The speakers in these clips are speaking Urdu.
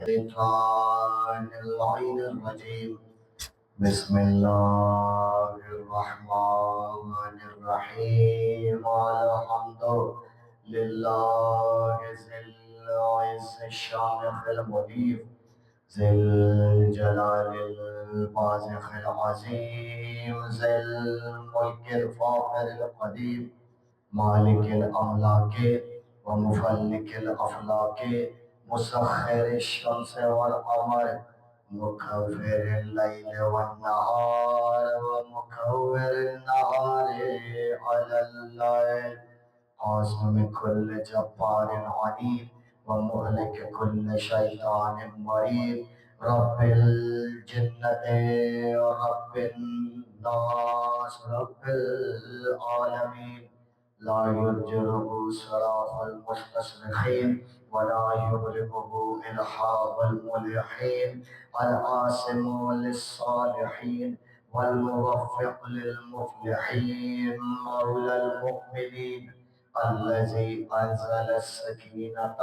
الشيطان اللعين الرجيم بسم الله الرحمن الرحيم الحمد لله ذي العز الشامخ المنيف ذي الجلال البازخ العظيم ذي الملك الفاخر القديم مالك الأملاك ومفلك الأفلاك مسخر الشمس والقمر مكور الليل والنهار ومكور النهار على الليل عاصم كل جبار عنيد ومهلك كل شيطان مريد رب الجنة رب الناس رب العالمين لا يرجره صراخ المستصرخين ولا يغلبه إلحاح الملحين العاصم للصالحين والموفق للمفلحين مولى المؤمنين الذي أنزل السكينة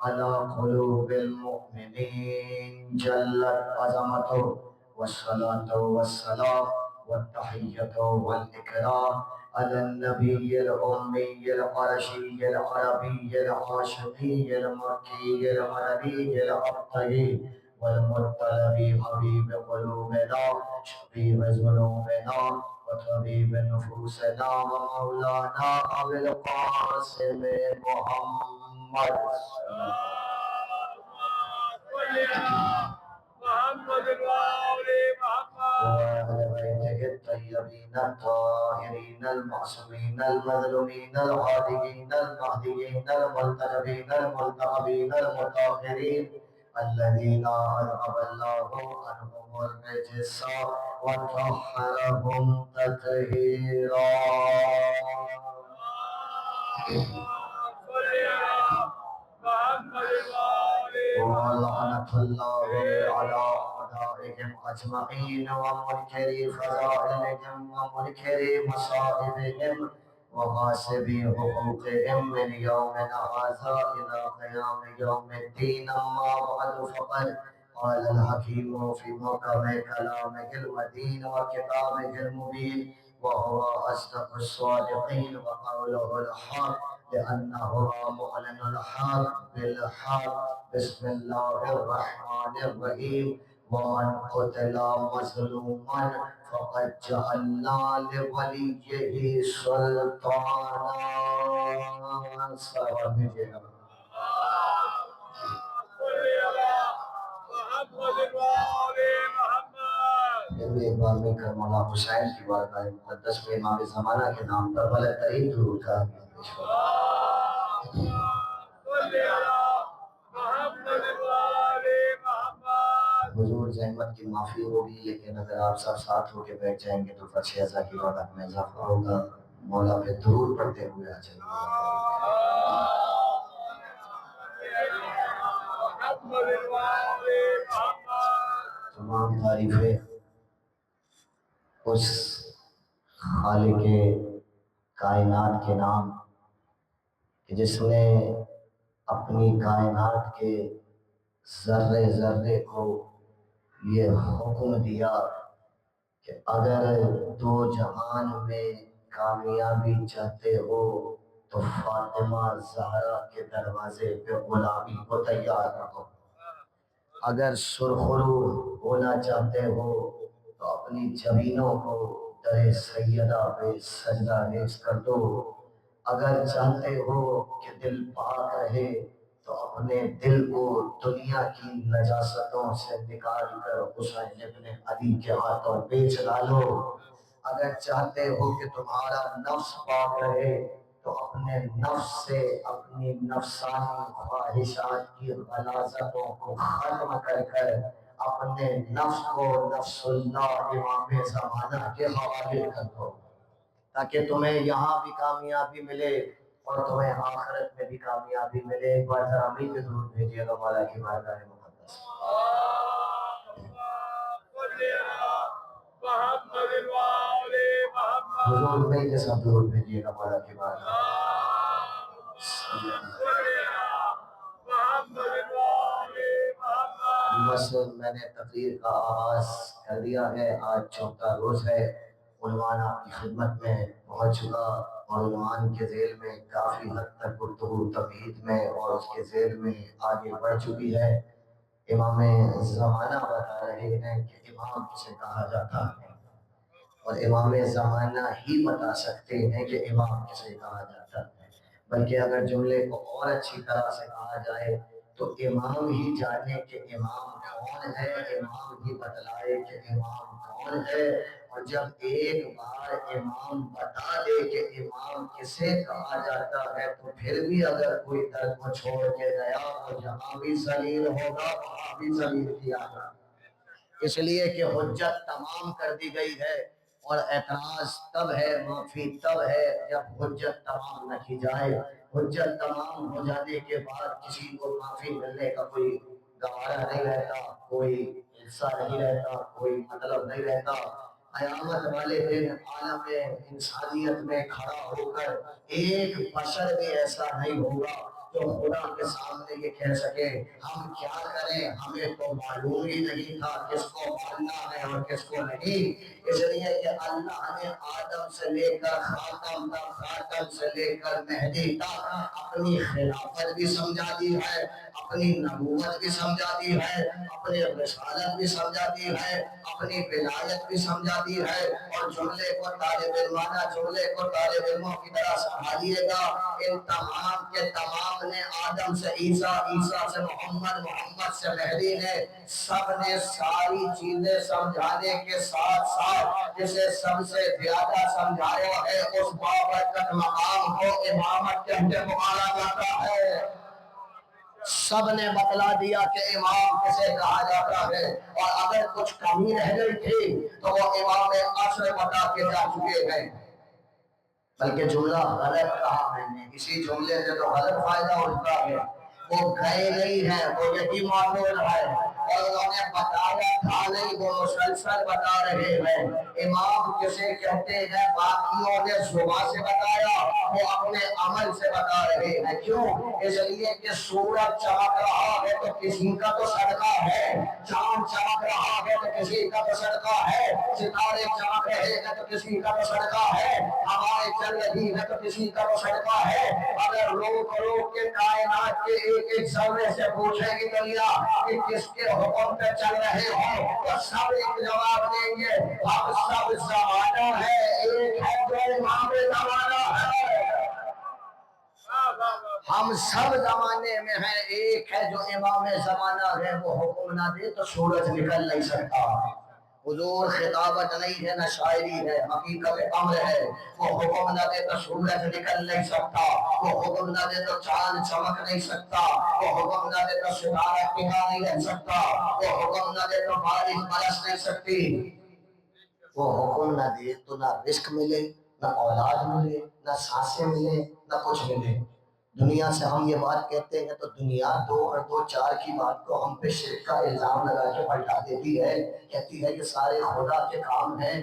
على قلوب المؤمنين جلت عظمته والصلاة والسلام والتحية والإكرام على النبي الأمي القرشي العربي العاشقي المكي المدني الأبطي والمطلب حبيب قلوبنا شفيع ذنوبنا وطبيب نفوسنا ومولانا أبي القاسم محمد محمد وآل محمد وأهل بيته الطيبين الطاهرين المعصومين المظلومين الهاديين المهديين المنتجبين الملتقبين المطهرين الذين أذهب الله عنهم الرجس وطهرهم تطهيرا ولعنة الله على أعدائهم أجمعين ومنكري فضائلهم ومنكري مصائبهم وغاصبي حقوقهم من يومنا هذا إلى قيام يوم الدين أما بعد فقد قال الحكيم في محكم كلامه المتين وكتابه المبين وهو أصدق الصادقين وقوله الحق لأنه معلن الحق بالحق بسم الله الرحمن الرحيم ومن قتل مظلوما فقد جعلنا لوليه سلطانا پھر بھی ایک بار میں کر مولا حسین کی بارگاہ مقدس میں امام زمانہ کے نام پر بلے ترین درود کا حضور زحمت کی معافی ہوگی لیکن اگر آپ سب ساتھ ہو کے بیٹھ جائیں گے تو فرش ازا کی رونق میں اضافہ ہوگا مولا پہ درود پڑھتے ہوئے آ چلیں تمام تعریفیں اس خالق کائنات کے نام کہ جس نے اپنی کائنات کے ذرے ذرے کو یہ حکم دیا کہ اگر دو جہان میں کامیابی چاہتے ہو تو فاطمہ زہرا کے دروازے پہ غلامی کو تیار رکھو، اگر سرخرو ہونا چاہتے ہو تو اپنی جبینوں کو در سیدہ پہ سجدہ ریز کر دو، اگر چاہتے ہو کہ دل پاک رہے تو اپنے دل کو دنیا کی نجاستوں سے نکال کر حسین ابن علی کے ہاتھوں بیچ ڈالو، اگر چاہتے ہو کہ تمہارا نفس پاک رہے تو اپنے نفس سے اپنی نفسانی خواہشات کی غلاظتوں کو ختم کر کر اپنے نفس کو نفس اللہ امام زمانہ کے حوالے کر دو، تاکہ تمہیں یہاں بھی کامیابی ملے اور تمہیں آخرت میں بھی کامیابی ملے۔ ایک بار ذرا امین کے درود بھیجیے گا مولا کی بارگاہ مقدس۔ حضور میں کے ساتھ درود بھیجیے گا مولا کی بارگاہ۔ بس میں نے تقریر کا آغاز کر دیا ہے۔ آج چوتھا روز ہے، عنوان آپ کی خدمت میں پہنچ چکا اور عنوان کے ذیل میں کافی حد تک گفتگو تمہید میں اور اس کے ذیل میں آگے بڑھ چکی ہے۔ امام زمانہ بتا رہے ہیں کہ امام کسے کہا جاتا ہے، اور امام زمانہ ہی بتا سکتے ہیں کہ امام کسے کہا جاتا ہے۔ بلکہ اگر جملے کو اور اچھی طرح سے کہا جائے تو امام ہی جانے کہ امام کون ہے، امام ہی بتلائے کہ امام کون ہے۔ اور جب ایک بار امام بتا دے کہ امام کسے کہا جاتا ہے تو پھر بھی اگر کوئی در کو چھوڑ کے گیا تو جہاں بھی ذلیل ہوگا وہاں بھی ذلیل کیا جائے گا۔ اس لیے کہ حجت تمام کر دی گئی ہے، اور اعتراض تب ہے، معافی تب ہے جب حجت تمام نہ کی جائے۔ حجت تمام ہو جانے کے بعد کسی کو معافی ملنے کا کوئی گوارا نہیں رہتا، کوئی حصہ نہیں رہتا، کوئی مطلب نہیں رہتا۔ قیامت والے دن عالم انسانیت میں کھڑا ہو کر ایک بشر بھی ایسا نہیں ہوگا جو خدا کے سامنے یہ کہہ سکے ہم کیا کریں، ہمیں تو معلوم ہی نہیں تھا کس کو ماننا ہے اور کس کو نہیں۔ اس لیے کہ اللہ نے آدم سے لے کر خاتم تک، خاتم سے لے کر مہدی تک اپنی خلافت بھی سمجھا دی ہے، اپنی نبوت بھی سمجھا دی ہے، اپنی رسالت بھی سمجھا دی ہے، اپنی ولایت بھی سمجھا دی ہے۔ اور جملے کو طالب علمانہ جملے کو طالب علموں کی طرح سنبھالیے گا، ان تمام کے تمام نے آدم سے عیسیٰ، عیسیٰ سے محمد، محمد سے مہدی نے سب نے ساری چیزیں سمجھانے کے ساتھ ساتھ جسے سب سے زیادہ سمجھایا ہے اس بابرکت مقام کو امامت کہہ کے پکارا جاتا ہے۔ سب نے بتلا دیا کہ امام کسے کہا جاتا ہے، اور اگر کچھ کمی رہ گئی تھی تو وہ امام عصر بتا کے جا چکے ہیں۔ بلکہ جملہ غلط کہا میں نے، اسی جملے سے تو غلط فائدہ ہوتا ہے۔ وہ گئے نہیں ہیں، وہ یہی معلوم ہے، اور انہوں نے بتایا تھا نہیں، وہ مسلسل بتا رہے ہیں۔ امام کسے کہتے ہیں باقیوں نے زبان سے بتایا، وہ اپنے عمل سے بتا رہے ہیں۔ کیوں؟ اس لیے کہ سورج چمک رہا ہے تو کسی کا تو صدقہ ہے، چاند چمک رہا ہے تو کسی کا تو صدقہ ہے، ستارے چمک رہے ہیں تو کسی کا تو صدقہ ہے، ہوائیں چل رہی ہے تو کسی کا تو صدقہ ہے۔ اگر روک روک کے کائنات کے ایک ایک ذرے سے پوچھے گی دنیا کہ کس کے حکم پہ چل رہے ہو تو سب ایک جواب دیں گے ہم سب زمانہ ہے، ایک ہے جو امام زمانہ ہے۔ ہم سب زمانے میں ہیں، ایک ہے جو امام زمانہ ہے، وہ حکم نہ دے تو سورج نکل نہیں سکتا۔ حضور خطابت نہیں ہے نہ شاعری ہے، حقیقت امر ہے۔ وہ حکم نہ دے تو سورج نکل نہیں سکتا، وہ حکم نہ دے تو چاند چمک نہیں سکتا، وہ حکم نہ دے تو ستارہ ٹکا نہیں رہ سکتا، وہ حکم نہ دے تو بارش برس نہیں سکتی۔ وہ حکم نہ دے تو نہ رزق ملے، نہ اولاد ملے، نہ سانسیں ملے، نہ کچھ ملے۔ دنیا سے ہم یہ بات کہتے ہیں تو دنیا دو اور دو چار کی بات کو ہم پہ شرک کا الزام لگا کے پلٹا دیتی ہے، کہتی ہے کہ سارے خدا کے کام ہیں،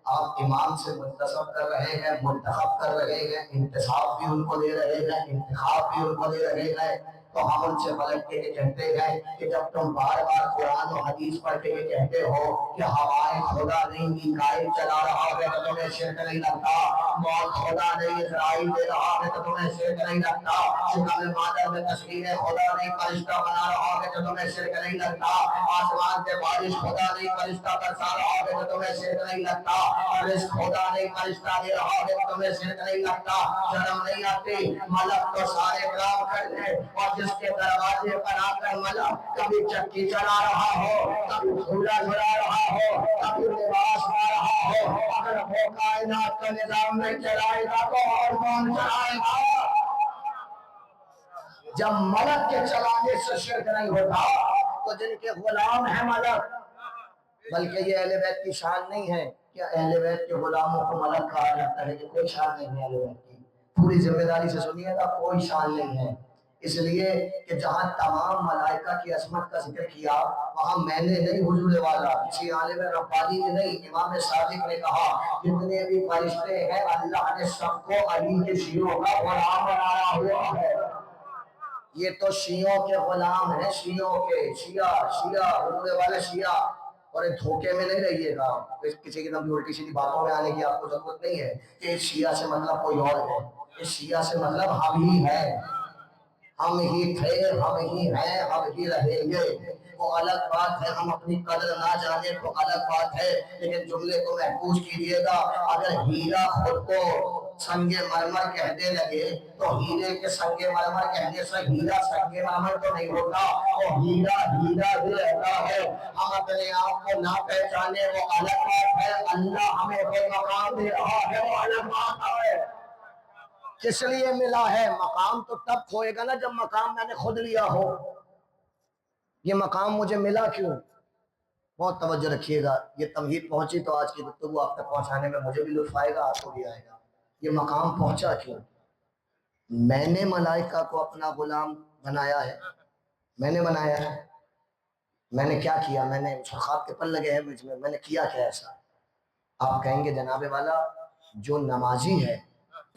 آپ امام سے منتصب کر رہے ہیں، منتخب کر رہے ہیں، انتصاب بھی ان کو دے رہے ہیں، انتخاب بھی ان کو دے رہے ہیں۔ تو ہم ان سے پلٹ کے یہ کہتے ہیں کہ جب تم بار بار قرآن و حدیث پڑھ کے یہ کہتے ہو کہ ہوائیں خدا نہیں میکائیل چلا رہا ہے تو تمہیں شرک نہیں لگتا، موت خدا نہیں اسرائیل دے رہا ہے تو تمہیں شرک نہیں لگتا، شکم مادر میں تصویر خدا نہیں فرشتہ بنا رہا ہے تو تمہیں شرک نہیں لگتا، آسمان سے بارش خدا نہیں فرشتہ برسا رہا ہے تو تمہیں شرک نہیں لگتا، اور رزق خدا نہیں فرشتہ دے رہا ہے تو تمہیں شرک نہیں لگتا۔ شرم نہیں آتی؟ ملک تو سارے کام کر لے، اور جس کے دروازے پر آ کر ملک کبھی چکی چلا رہا ہو، کبھی جھولا جھلا رہا ہو، کبھی لباس پا رہا ہو، اگر وہ کائنات کا نظام نہیں چلائے گا تو اور کون چلائے گا؟ جب ملک کے چلانے سے شرک نہیں ہوتا تو جن کے غلام ہیں ملک، بلکہ یہ اہل بیت کی شان نہیں ہے کہ اہل بیت کے غلاموں کو ملک کہا جاتا ہے، کہ کوئی شان نہیں ہے اہل بیت کی، پوری ذمہ داری سے سنیے گا، کوئی شان نہیں ہے۔ اس لیے کہ جہاں تمام ملائکہ کی عظمت کا ذکر کیا وہاں میں نے نہیں، حضور والا کسی عالم ربانی نے نہیں، امام صادق نے کہا جتنے بھی فرشتے ہیں اللہ نے سب کو علی کے شیروں کا غلام بنایا ہوا ہے۔ یہ تو شیعوں کے غلام ہیں، شیعوں کے، شیعہ شیعہ حضور والے شیعہ. اور ایک دھوکے میں نہیں رہیے گا، کسی کی دم الٹی سیدھی باتوں میں آنے کی آپ کو ضرورت نہیں ہے کہ اس شیعہ سے مطلب کوئی اور ہے. اس شیعہ سے مطلب ہم ہی ہیں، ہم ہی تھے، ہم ہی ہیں، ہم ہی رہیں گے. وہ الگ بات ہے ہم اپنی قدر نہ جانے تو الگ بات ہے، لیکن جملے کو محفوظ کیجئے گا. اگر ہیرا خود کو سنگ مرمر کہنے لگے تو ہیرے کے سنگ مرمر کہنے سے ہیرا سنگ مرمر تو نہیں ہوتا، وہ ہیرا ہیرا ہی رہتا ہے. ہم اپنے آپ کو نہ پہچانے وہ الگ بات ہے، اللہ ہمیں کوئی مقام دے رہا ہے وہ الگ بات ہے. کس لیے ملا ہے؟ مقام تو تب کھوئے گا نا جب مقام میں نے خود لیا ہو. یہ مقام مجھے ملا کیوں؟ بہت توجہ رکھیے گا. یہ تمہید پہنچی تو آج کی گفتگو آپ تک پہنچانے میں مجھے بھی لطف آئے گا، آپ کو بھی آئے گا. یہ مقام پہنچا کیوں؟ میں نے ملائکہ کو اپنا غلام بنایا ہے، میں نے بنایا ہے. میں نے کیا کیا؟ میں نے خواب کے پل لگے ہیں مجھ میں نے کیا کیا ایسا؟ آپ کہیں گے جناب والا جو نمازی ہے،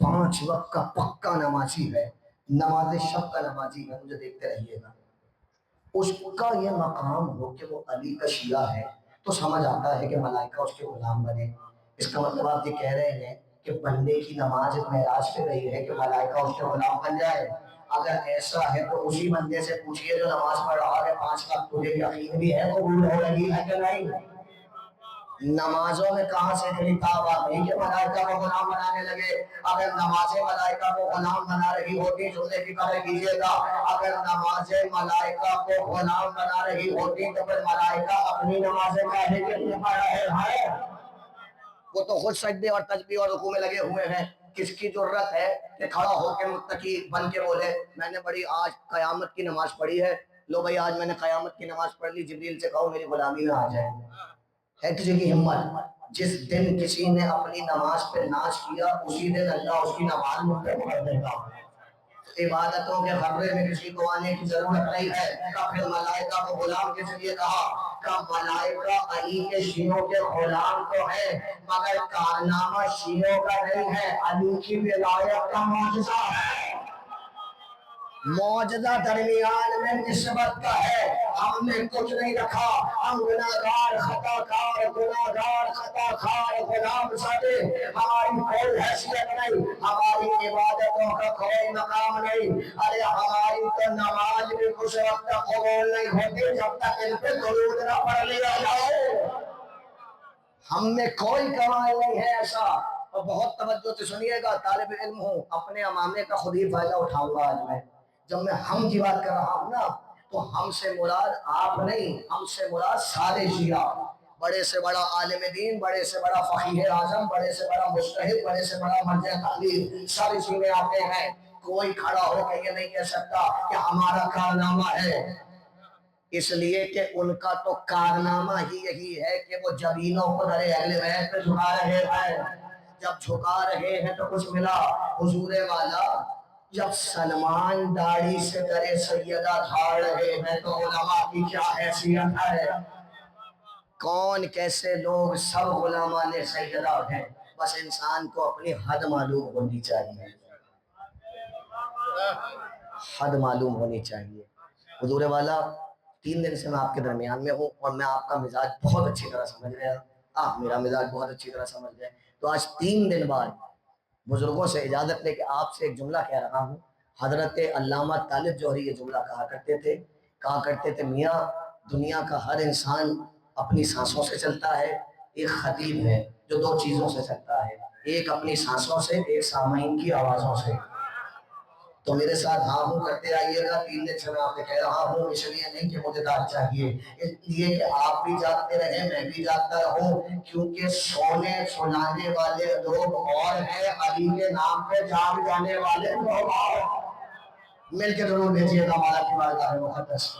5 وقت کا پکا نمازی ہے، نماز شب کا نمازی ہے، مجھے دیکھتے رہیے گا، اس کا یہ مقام ہو کہ وہ علی کا شیعہ ہے تو سمجھ آتا ہے کہ ملائکہ اس کے غلام بنے. اس کا مطلب آپ یہ کہہ رہے ہیں کہ بندے کی نماز معراج پہ رہی ہے کہ ملائکہ اس کے غلام بن جائے. اگر ایسا ہے تو اسی بندے سے پوچھئے جو نماز پڑھ رہا ہے 5 وقت، تجھے یقین بھی ہے قبول ہو رہی ہے کہ نہیں؟ نمازوں میں کہاں سے کتاب آ گئی کہ ملائکہ کو غلام بنانے لگے؟ اگر نمازیں ملائکہ کو غلام بنا رہی ہوتی، جملے کی قدر کیجیے گا، اگر نمازیں ملائکہ کو غلام بنا رہی ہوتی تو پھر ملائکہ اپنی نمازیں کہنے کے لیے پڑھ رہے ہیں. وہ تو خود سجدے اور تسبیح اور رکوع میں لگے ہوئے ہیں. کس کی جرت ہے کہ کھڑا ہو کے متقی بن کے بولے میں نے بڑی آج قیامت کی نماز پڑھی ہے، لو بھائی آج میں نے قیامت کی نماز پڑھ لی، جبریل سے کہو میری غلامی میں آ جائے؟ ہے کسی کی ہمت؟ جس دن کسی نے اپنی نماز پہ ناز کیا اسی دن اللہ اس کی نماز مقرر کر دے گا. عبادتوں کے خبرے میں کسی کو آنے کی ضرورت نہیں ہے. تو پھر ملائکہ کو غلام کس لیے کہا؟ کہ ملائکہ علی کے شیعوں کے غلام تو ہے مگر کارنامہ شیعوں کا نہیں ہے، علی کی ولایت کا معجزہ ہے. معجزہ درمیان میں نسبت کا ہے. ہم نے کچھ نہیں رکھا، ہم گناہگار خطا کار غلام سادے، ہماری کوئی حیثیت نہیں، ہماری عبادتوں کا کوئی مقام نہیں. ارے ہماری تو نماز بھی کچھ وقت تک قبول نہیں ہوتی جب تک ان پہ درود نہ پڑھ لیا جائے. ہم میں کوئی کمال نہیں ہے ایسا. اور بہت توجہ سے سنیے گا، طالب علم ہوں، اپنے امامے کا خود ہی فائدہ اٹھاؤں گا آج میں. جب میں ہم کی بات کر رہا ہوں نا تو ہم سے مراد آپ نہیں، ہم سے مراد سارے شیعہ. بڑے سے بڑا عالم دین، بڑے سے بڑا فقیہ اعظم، بڑے سے بڑا مجتہد، بڑے سے بڑا مرجع تعلیم، سب اسی میں آتے ہیں. کوئی کھڑا ہو کے یہ نہیں کہہ سکتا کہ ہمارا کارنامہ ہے، اس لیے کہ ان کا تو کارنامہ ہی یہی ہے کہ وہ جبینوں کو در اہل بیت پہ جھکا رہے ہیں. جب جھکا رہے ہیں تو کچھ ملا. حضور والا جب سلمان داڑھی سے در سیدہ دھاڑ رہے ہیں تو علماء کی کیا حیثیت ہے؟ کون کیسے لوگ، سب غلامان سیدہ ہیں. بس انسان کو اپنی حد معلوم ہونی چاہیے، حد معلوم ہونی چاہیے. حضور والا 3 دن سے میں آپ کے درمیان میں ہوں اور میں آپ کا مزاج بہت اچھی طرح سمجھ گیا، آپ میرا مزاج بہت اچھی طرح سمجھ گئے. تو آج 3 دن بعد بزرگوں سے اجازت لے کے آپ سے ایک جملہ کہہ رہا ہوں. حضرت علامہ طالب جوہری یہ جملہ کہا کرتے تھے میاں دنیا کا ہر انسان اپنی سانسوں سے چلتا ہے. ایک خطیب ہے جو 2 چیزوں سے چلتا ہے، ایک اپنی سانسوں سے، ایک سامعین کی آوازوں سے. تو میرے ساتھ ہاں ہوں کرتے آئیے گا. 3 دن سے میں آپ سے کہہ رہا ہوں، اس لیے نہیں کہ مجھے داد چاہیے، اس لیے کہ آپ بھی جاگتے رہیں، میں بھی جاگتا رہوں، کیونکہ سونے سنانے والے لوگ اور ہیں، علی کے نام پہ جاگ جانے والے لوگ اور. مل کے ضرور بھیجیے گا ہمارا کی بارگاہ مقدس.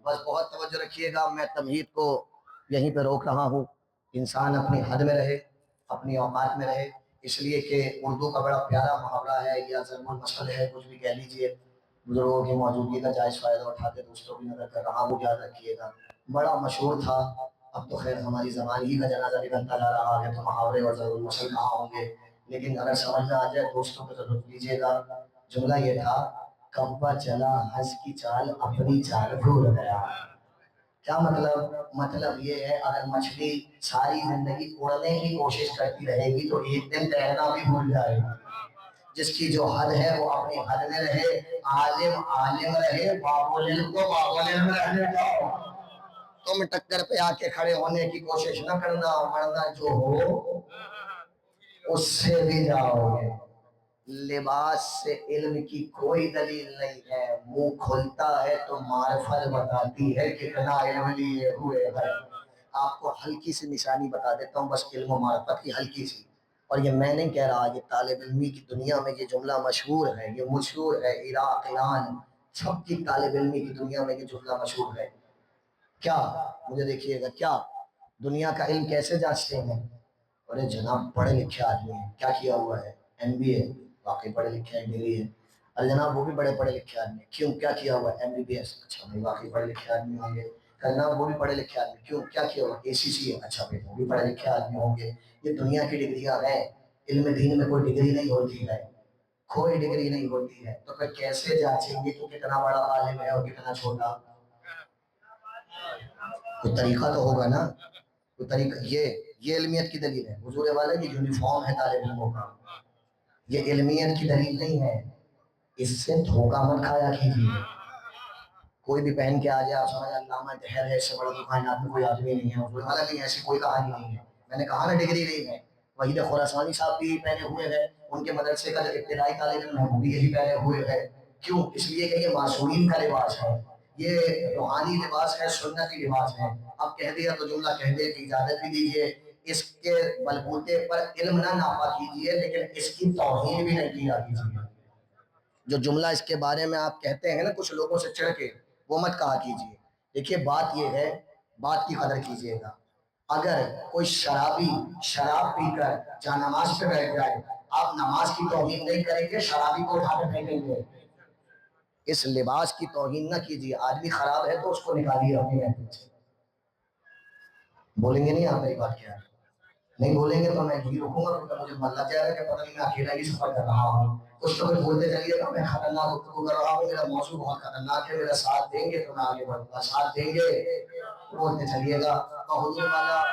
بس بہت توجہ رکھیے گا، میں تمہید کو یہیں پہ روک رہا ہوں. انسان اپنی حد میں رہے، اپنی اوقات میں رہے، اس لیے کہ اردو کا بڑا پیارا محاورہ ہے یا ضرب المثل ہے، کچھ بھی کہہ لیجئے. بزرگوں کی موجودگی کا جائز فائدہ اٹھاتے دوستوں کی نظر کر رہا ہوں، یاد رکھیے گا. بڑا مشہور تھا اب تو خیر ہماری زبان ہی کا جنازہ نکلتا جا رہا ہے، تو محاورے اور ضرور مسل کہاں ہوں گے، لیکن اگر سمجھ میں آ جائے دوستوں کو ضرور لیجیے گا۔ جملہ یہ تھا، کبا چلا ہنس کی چال اپنی چال بھول گیا۔ کیا مطلب؟ مطلب یہ ہے اگر مچھلی ساری زندگی اڑنے کی کوشش کرتی رہے گی تو ایک دن تیرنا بھی بھول جائے گی۔ جس کی جو حد ہے وہ اپنی حد میں رہے، عالم عالم رہے، بابولن کو بابولن میں رہنے دو۔ تم ٹکر پہ آ کے کھڑے ہونے کی کوشش نہ کرنا، ورنہ جو ہو اس سے بھی جاؤ گے۔ لباس سے علم کی کوئی دلیل نہیں ہے، منہ کھلتا ہے تو معرفت بتاتی ہے کتنا علم لیے ہوئے ہے۔ آپ کو ہلکی سی نشانی بتا دیتا ہوں، بس علم و معرفت کی ہلکی سی، اور یہ میں نہیں کہہ رہا، یہ طالب علمی کی دنیا میں یہ جملہ مشہور ہے، یہ مشہور ہے، عراق ایران سب کی طالب علمی کی دنیا میں یہ جملہ مشہور ہے۔ کیا؟ مجھے دیکھیے گا، کیا دنیا کا علم کیسے جانچتے ہیں؟ ارے جناب پڑھے لکھے آدمی ہیں، کیا کیا ہوا ہے؟ MBA، واقعی پڑھے لکھے ہیں، ڈگری ہے۔ ارے جناب وہ بھی بڑے پڑھے لکھے آدمی ہیں، کیوں؟ کیا کیا ہوا ہے؟ MBBS، اچھا بھائی واقعی پڑھے لکھے آدمی ہوں گے۔ جناب وہ بھی پڑھے لکھے آدمی، کیوں؟ کیا کیا ہوا؟ ACC ہے، اچھا بھائی وہ بھی پڑھے لکھے آدمی ہوں گے۔ یہ دنیا کی ڈگریاں ہیں، علم دین میں کوئی ڈگری نہیں ہوتی ہے، کوئی ڈگری نہیں ہوتی ہے، تو پھر کیسے جانچیں گے کہ کتنا بڑا عالم ہے اور کتنا چھوٹا؟ کوئی طریقہ تو ہوگا نا، کوئی طریقہ۔ یہ علمیت کی دلیل ہے، حضور والے کی یونیفارم ہے طالب علموں کا، یہ علمیت کی دلیل نہیں ہے، اس سے دھوکہ مت کھایا کیجیے۔ کوئی بھی پہن کے آ جائے آپ سمجھ علامہ طاہر ہے، اس سے بڑا تو کائنات میں کوئی آدمی نہیں ہے، حضور والا نہیں، ایسی کوئی کہانی نہیں ہے۔ میں نے کہا نا ڈگری نہیں ہے۔ وحید خراسانی صاحب بھی پہنے ہوئے ہیں، ان کے مدرسے کا جو ابتدائی طالب علم ہے وہ بھی یہی پہنے ہوئے ہے۔ کیوں؟ اس لیے کہ یہ معصومین کا لباس ہے، یہ روحانی لباس ہے، سنتی لباس ہے۔ اب کہہ دیا تو جملہ کہہ دے کی اجازت بھی دیجیے، اس کے بلبوتے پر علم نہ نافع کیجیے، لیکن اس کی توہین بھی نہیں کیا کیجیے۔ جو جملہ اس کے بارے میں آپ کہتے ہیں نا کچھ لوگوں سے چڑھ کے، وہ مت کہا کیجیے۔ دیکھیے بات یہ ہے، بات کی قدر کیجیے گا۔ اگر کوئی شرابی شراب پی کر جہاں نماز پہ بیٹھ جائے، آپ نماز کی توہین نہیں کریں گے، شرابی کو اٹھا کے پھینکیں گے۔ اس لباس کی توہین نہ کیجیے، آدمی خراب ہے تو اس کو نکالیے اپنی محفل سے۔ بولیں گے نہیں آپ میری بات؟ کیا ہے؟ نہیں بولیں گے تو میں یہی رکوں گا، کیونکہ مجھے مل جائے گا کہ پتہ نہیں میں اکیلا ہی سفر کر رہا ہوں۔ کچھ تو پھر بولتے چلیے گا میں خطرناک گفتگو کر رہا ہوں، میرا موضوع بہت خطرناک ہے، میرا ساتھ دیں گے تو میں آگے بڑھوں گا، ساتھ دیں گے بولتے چلیے گا۔ تو حضور والا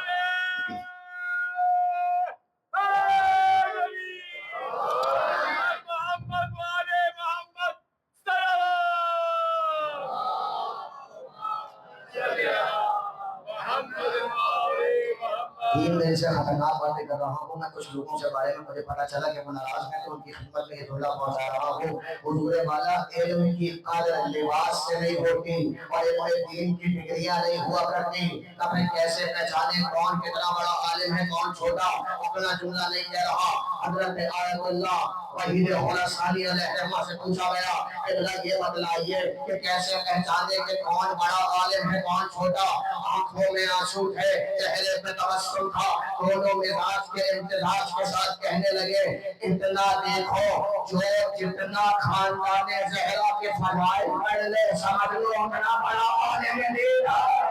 تین دن سے خطرناک باتیں کر رہا ہوں، میں کچھ لوگوں سے بارے میں مجھے پتا چلا کہ وہ ناراض ہیں، تو ان کی خدمت میں یہ جملہ پہنچا رہا ہوں۔ حضور والا علم کی قدر لباس سے نہیں ہوتی، اور علم دین کی ڈگریاں نہیں ہوا کرتی۔ اپنے کیسے پہچانے کون کتنا بڑا عالم ہے کون چھوٹا؟ اپنا جملہ نہیں کہہ رہا، حضرت آیت اللہ وحید خراسانی علیہ الرحمہ سے پوچھا گیا کہ اللہ یہ بتلائیے کہ کیسے پہچانے کہ کون بڑا عالم ہے کون چھوٹا؟ آنکھوں میں آنسو تھے، چہرے پہ تبسم تھا، دونوں مزاج کے امتزاج کے ساتھ کہنے لگے اتنا دیکھو جو جتنا خاندان زہرا کے فضائل پڑھ لے سمجھ لو اتنا بڑا عالم دین ہے۔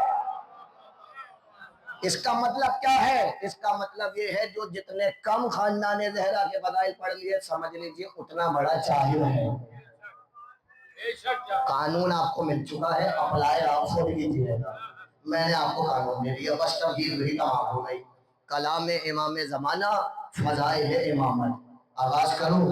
اس کا مطلب کیا ہے؟ اس کا مطلب یہ ہے جو جتنے کم خاندان زہرا کے فضائل پڑھ لیے سمجھ لیجئے اتنا بڑا جاہل ہے۔ قانون آپ کو مل چکا ہے، اپلائی آپ خود کیجیے گا۔ میں نے آپ کو قانون دے دیا، بس تبدیل ہوئی تمام ہو گئی۔ کلام امام زمانہ، فضائل امامت۔ آغاز کروں؟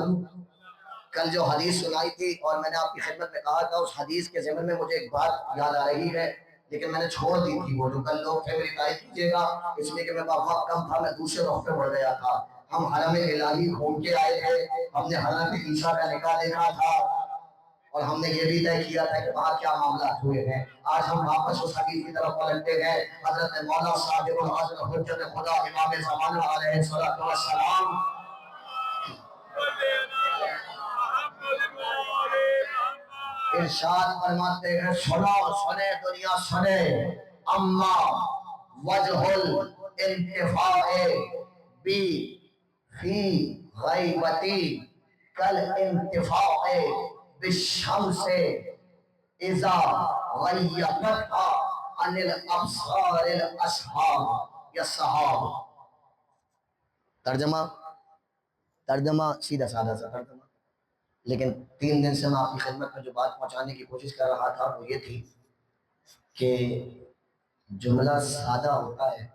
کل جو حدیث سنائی تھی اور میں نے آپ کی خدمت میں کہا تھا، اس حدیث کے ضمن میں مجھے ایک بات یاد آ رہی ہے، لیکن میں نے چھوڑ دی تھی، وہ جو کل لوگ تھے میری تائید کیجیے گا، اس لیے کہ میں وقت کم تھا، میں دوسرے رخ پہ بڑھ گیا تھا۔ ہم حرم الہی گھوم کے آئے تھے، ہم نے حضرت عیسیٰ کا نکاح دیکھا تھا، اور ہم نے یہ بھی طے کیا تھا کہ وہاں کیا معاملات ہوئے ہیں۔ آج ہم واپس اس حدیث کی طرف پلٹتے ہیں۔ حضرت مولانا صادق الحضرت حجت خدا امام زمانہ علیہ الصلوۃ والسلام ارشاد فرماتے ہیں، سنو سنے دنیا سنے، اما وجہ الانتفاع بی فی غیبتی کل انتفاع بالشمس اذا غیبتها عن الابصار الاصحاب یا صحاب. ترجمہ سیدھا سادہ سا ترجمہ. لیکن 3 دن سے میں آپ کی خدمت میں جو بات پہنچانے کی کوشش کر رہا تھا وہ یہ تھی کہ جملہ سادہ ہوتا ہے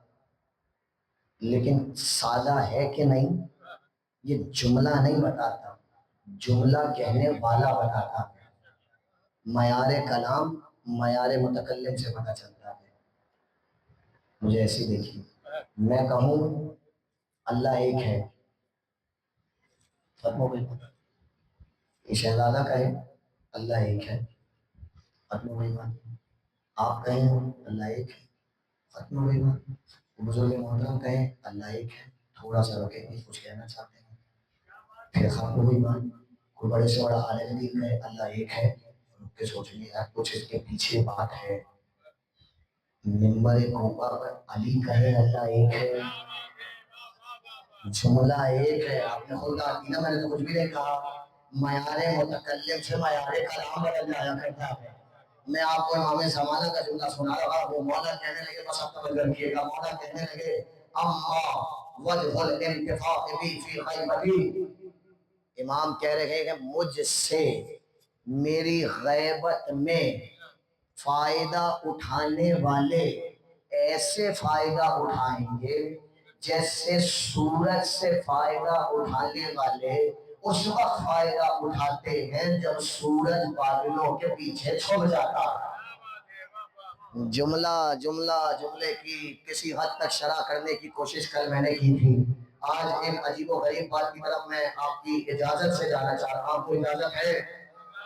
لیکن سادہ ہے کہ نہیں یہ جملہ نہیں بتاتا، جملہ کہنے والا بتاتا ہے. معیار کلام معیار متکلم سے پتہ چلتا ہے. مجھے ایسی دیکھیے، میں کہوں اللہ ایک ہے، ختم ہو گئی. یہ شہزادہ کہے اللہ ایک ہے، ختم ہو گئی بات. آپ کہیں اللہ ایک ہے، ختم ہو گئی بات. بزرگ محترم کہیں اللہ ایک ہے، تھوڑا سا رکے گی کچھ کہنا چاہتے ہیں، پھر ختم ہوئی بات. کوئی بڑے سے بڑا عالم دین کہے اللہ ایک ہے، رک کے سوچ لیا کچھ اس کے پیچھے بات ہے. ممبر کوپا پر علی کہے اللہ ایک ہے، جملہ ایک ہے. آپ نے خود کہا نا، میں نے تو کچھ بھی نہیں کہا. معیار متکلم سے معیار کلام بدل جایا کرتا ہے. میں آپ کو امام زمانہ کا جملہ سنا رہا ہوں. مولا کہنے لگے، بس آپ توجہ رکھیے گا، مولا کہنے لگے اما وجہ الانتفاع بی فی غیبتی. امام کہہ رہے ہیں کہ مجھ سے میری غیبت میں فائدہ اٹھانے والے ایسے فائدہ اٹھائیں گے جیسے سورج سے فائدہ اٹھانے والے اس وقت فائدہ اٹھاتے ہیں جب سورج بادلوں کے پیچھے چھپ جاتا ہے. جملے کی کسی حد تک شرح کرنے کی کوشش کل میں نے کی تھی. آج ایک عجیب و غریب بات کی طرف میں آپ کی اجازت سے جانا چاہ رہا ہوں. آپ کو اجازت ہے؟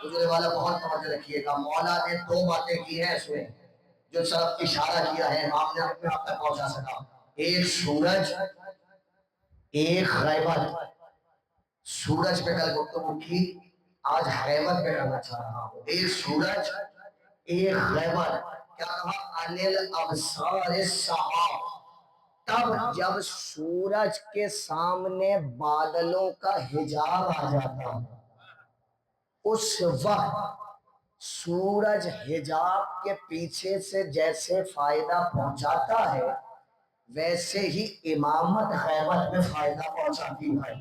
گزرے والا بہت توجہ رکھیے گا. مولا نے 2 باتیں کی ہیں اس میں جو صرف اشارہ کیا ہے، آپ نے اپنے آپ تک پہنچا سکا. ایک سورج، ایک غیبت. سورج پہ کل گفتگو کی، آج غیبت پہ کرنا چاہ رہا ہوں. ایک سورج، ایک غیبت. کیا کہا؟ انل ابصار السحاب. تب جب سورج کے سامنے بادلوں کا حجاب آ جاتا ہے، اس وقت سورج حجاب کے پیچھے سے جیسے فائدہ پہنچاتا ہے ویسے ہی امامت غیبت میں فائدہ پہنچاتی ہے.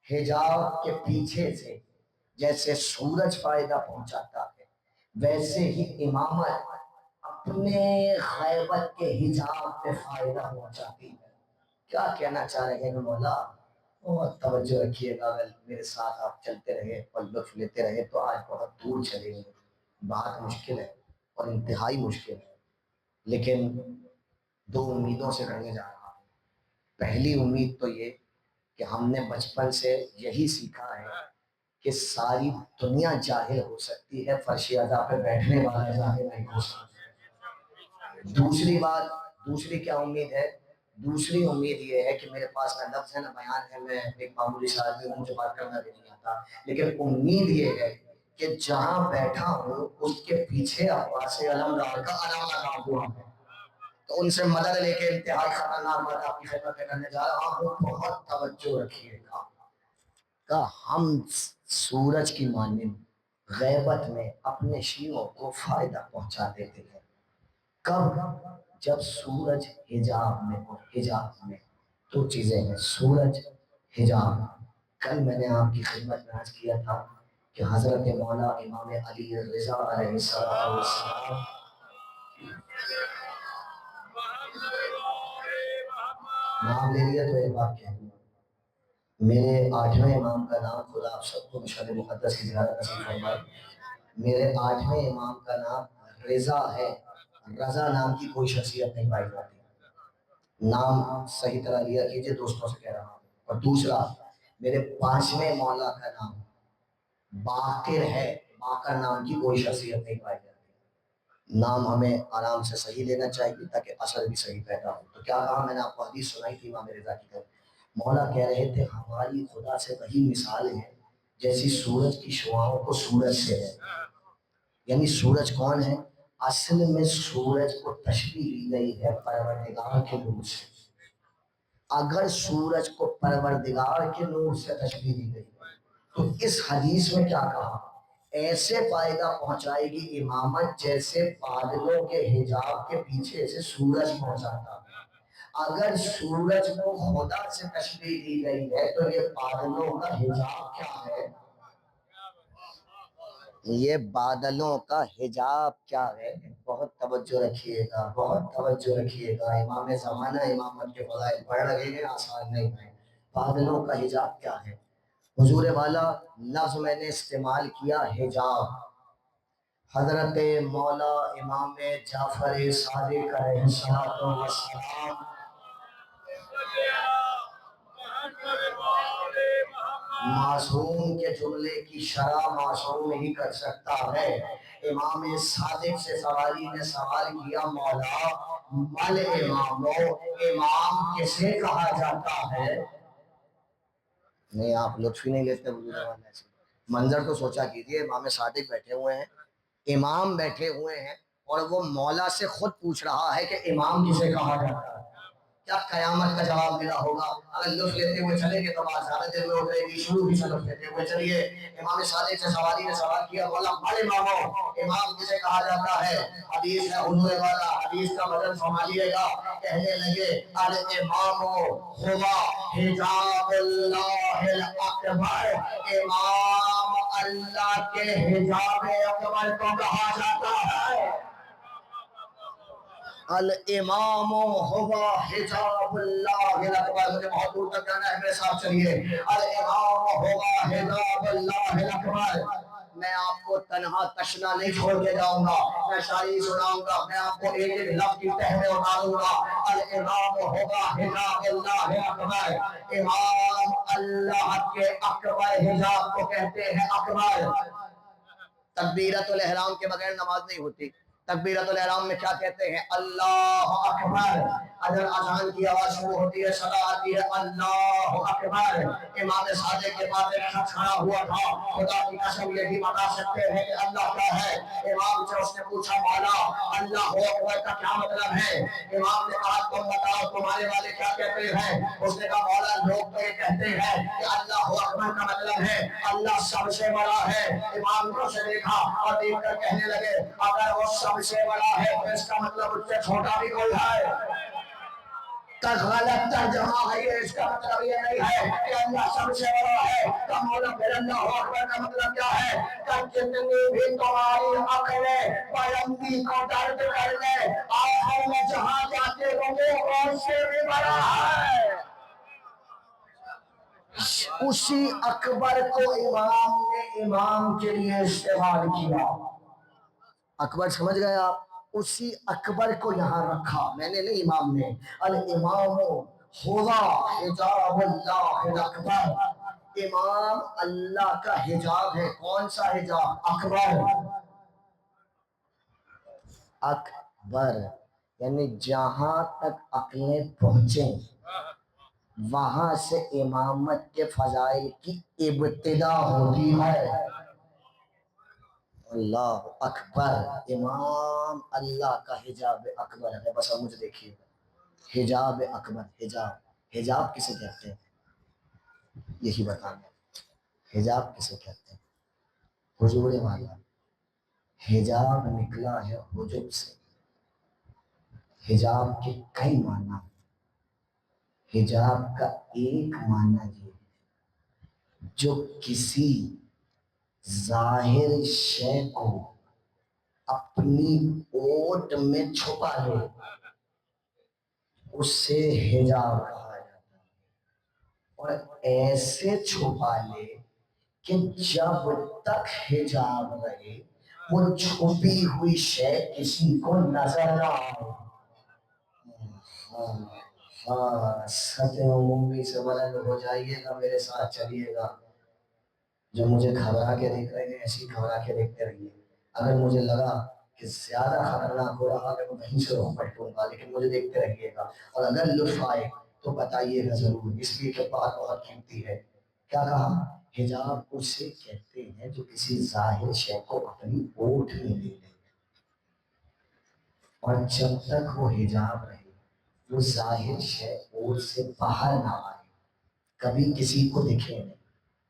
حجاب کے پیچھے سے جیسے سورج فائدہ پہنچاتا ہے ویسے ہی امامت اپنے غیبت کے حجاب پہ فائدہ پہنچاتی ہے. کیا کہنا چاہ رہے ہیں مولا؟ بہت توجہ رکھیے گا. اگر میرے ساتھ آپ چلتے رہے اور لطف لیتے رہے تو آج بہت دور چلیں گے. بات مشکل ہے اور انتہائی مشکل ہے، لیکن 2 امیدوں سے کرنے جا رہا ہوں. پہلی امید تو یہ کہ ہم نے بچپن سے یہی سیکھا ہے کہ ساری دنیا جاہل ہو سکتی ہے، فرش اعضاء پہ بیٹھنے والا جاہل نہیں ہو سکتا. دوسری کیا امید ہے؟ دوسری امید یہ ہے کہ میرے پاس نہ لفظ ہے نہ بیان ہے، میں ایک معمولی سا آدمی ہوں، مجھے بات کرنا بھی نہیں آتا. لیکن امید یہ ہے کہ جہاں بیٹھا ہوں اس کے پیچھے عباس علمدار کا علم لگا ہوا ہے. تو ان سے مدد لے کے انتہائی خطرناک بات آپ کی خدمت میں کرنے جا رہا ہوں. بہت توجہ رکھیے گا. کہ ہم سورج کی مانند غیبت میں اپنے شیعوں کو فائدہ پہنچا دیتے ہیں. کب؟ جب سورج حجاب میں 2 چیزیں ہیں: سورج، حجاب. کل میں نے آپ کی خدمت میں عرض کیا تھا کہ حضرت مولا امام علی رضا علیہ السلام نام لے لیا تو ایک بات کہہ دوں. میرے 8ویں امام کا نام، خدا آپ سب کو مشہد مقدس کی زیارت نصیب فرمائے، میرے 8ویں امام کا نام رضا ہے. رضا نام کی کوئی شخصیت نہیں پائی جاتی. نام صحیح طرح لیا کیجئے، دوستوں سے کہہ رہا ہوں. اور دوسرا، میرے 5ویں مولا کا نام باقر ہے. باقر نام کی کوئی شخصیت نہیں پائی جاتی. نام ہمیں آرام سے صحیح لینا چاہیے تاکہ اثر بھی صحیح پیدا ہو. تو کیا کہا میں نے آپ کو؟ حدیث سنائی تھی امام رضا کی طرف. مولا کہہ رہے تھے ہماری خدا سے وہی مثال ہے جیسی سورج کی شعاؤں کو سورج سے ہے. یعنی سورج کون ہے؟ اصل میں سورج کو تشبیہ دی گئی ہے پروردگار کے نور سے. اگر سورج کو پروردگار کے نور سے تشبیہ دی گئی تو اس حدیث میں کیا کہا؟ ایسے فائدہ پہنچائے گی امامت جیسے بادلوں کے حجاب کے پیچھے سے سورج پہنچاتا ہے۔ اگر سورج کو خدا سے تشبیہ دی گئی ہے تو یہ بادلوں کا حجاب کیا ہے؟ یہ بادلوں کا حجاب کیا ہے؟ بہت توجہ رکھیے گا، بہت توجہ رکھیے گا۔ امام زمانہ امامت کے فضائل پڑھ رہے ہیں، آسان نہیں ہے۔ بادلوں کا حجاب کیا ہے؟ حضور والا لفظ میں نے استعمال کیا حجاب۔ حضرت مولا امام جعفر صادق علیہ السلام معصوم کے جملے کی شرح معصوم ہی کر سکتا ہے۔ امام صادق سے سوالی نے سوال کیا، مولا مل امامو، امام کسے کہا جاتا ہے؟ نہیں، آپ لطف ہی نہیں لیتے حضور والا سے۔ منظر تو سوچا کیجئے، امام صادق بیٹھے ہوئے ہیں، امام بیٹھے ہوئے ہیں، اور وہ مولا سے خود پوچھ رہا ہے کہ امام کسے کہا جاتا ہے۔ کیا قیامت کا جواب ملا ہوگا؟ اگر لطف لیتے ہوئے چلیں گے تو بات زیادہ دیر میں ہو جائے گی، شروع بھی سے لطف لیتے ہوئے چلیے۔ امام صادق سے سوالی نے سوال کیا، مولا بڑے امامو، امام کسے کہا جاتا ہے؟ حدیث ہے حضور والا، حدیث کا بدل سنبھالیے گا۔ کہنے لگے الامام ہوا حجاب اللہ الاکبر، امام اللہ کے حجاب اکبر کو کہا جاتا ہے۔ الامام ہوا حجاب اللہ الاکبر، مجھے بہت دور تک جانا ہے، میرے ساتھ چلیے۔ الامام ہوا حجاب اللہ الاکبر۔ میں آپ کو تنہا تشنا نہیں چھوڑ کے جاؤں گا، میں شاعری سناؤں گا، میں آپ کو ایک ایک لفظ کی تہ میں اتاروں گا۔ الامام ہوا حجاب اللہ اکبر، امام اللہ کے اکبر حجاب کو کہتے ہیں اکبر۔ تکبیرۃ الاحرام کے بغیر نماز نہیں ہوتی۔ تکبیرۃ الاحرام میں کیا کہتے ہیں؟ اللہ اکبر۔ اگر اذان کی آواز شروع ہوتی ہے، صدا آتی ہے اللہ اکبر۔ امام صادق کے پاس ایک شخص کھڑا ہوا تھا، خدا کی قسم یہی بتا سکتے ہیں کہ اللہ کیا ہے۔ امام سے اس نے پوچھا، مولا اللہ اکبر کا کیا مطلب ہے؟ امام نے کہا تم بتاؤ تمہارے والے کیا کہتے ہیں؟ اس نے کہا مولا لوگ تو یہ کہتے ہیں کہ اللہ اکبر کا مطلب ہے اللہ سب سے بڑا ہے۔ امام نے اسے دیکھا اور دیکھ کر کہنے لگے اگر وہ سب سے بڑا ہے تو اس کا مطلب اس سے چھوٹا بھی کوئی ہے۔ غلط ترجمہ ہے یہ، اس کا مطلب یہ نہیں ہے کہ اللہ سب سے بڑا ہے۔ تو مولا پھر اللہ اکبر کا مطلب کیا ہے؟ کہ جتنی بھی تمہاری عقلیں بلندی کو درد کر لے، آخر میں جہاں جاتے ہو وہ اس سے بھی بڑا ہے۔ اسی اکبر کو امام نے امام کے لیے استعمال کیا۔ اکبر سمجھ گئے آپ؟ اسی اکبر کو یہاں رکھا، میں نے نہیں امام نے۔ الامام ہوا حجاب اللہ الاکبر، امام اللہ کا حجاب ہے۔ کون سا حجاب؟ اکبر۔ اکبر یعنی جہاں تک عقلیں پہنچیں وہاں سے امامت کے فضائل کی ابتدا ہوتی ہے۔ اللہ اکبر، امام اللہ کا حجاب اکبر ہے۔ بس اب مجھے دیکھیے، حجاب اکبر، حجاب، حجاب کسے کہتے ہیں یہی بتانا۔ حجاب کسے کہتے ہیں؟ حضور والا، حجاب نکلا ہے حجب سے۔ حجاب کے کئی معنی ہیں۔ حجاب کا ایک معنی یہ ہے جو کسی ظاہر شے کو اپنی اوٹ میں چھپا لے اس سے حجاب کہا جاتا ہے، اور ایسے چھپا لے کہ جب تک حجاب رہے وہ چھپی ہوئی شے کسی کو نظر نہ آئے۔ سطح عمومی سے بلند ہو جائیے گا، میرے ساتھ چلیے گا۔ جو مجھے گھبرا کے دیکھ رہے ہیں ایسی گھبرا کے دیکھتے رہیے۔ اگر مجھے لگا کہ زیادہ خطرناک ہو رہا ہے میں وہیں سے رخ پلٹوں گا، لیکن مجھے دیکھتے رہیے گا، اور اگر لطف آئے تو بتائیے گا ضرور، اس لیے کہ بات بہت قیمتی ہے۔ کیا کہا؟ حجاب اسے کہتے ہیں جو کسی ظاہر شے کو اپنی اوٹ میں لے لے، اور جب تک وہ حجاب رہے وہ ظاہر شے اوٹ سے باہر نہ آئے، کبھی کسی کو دکھے نہیں۔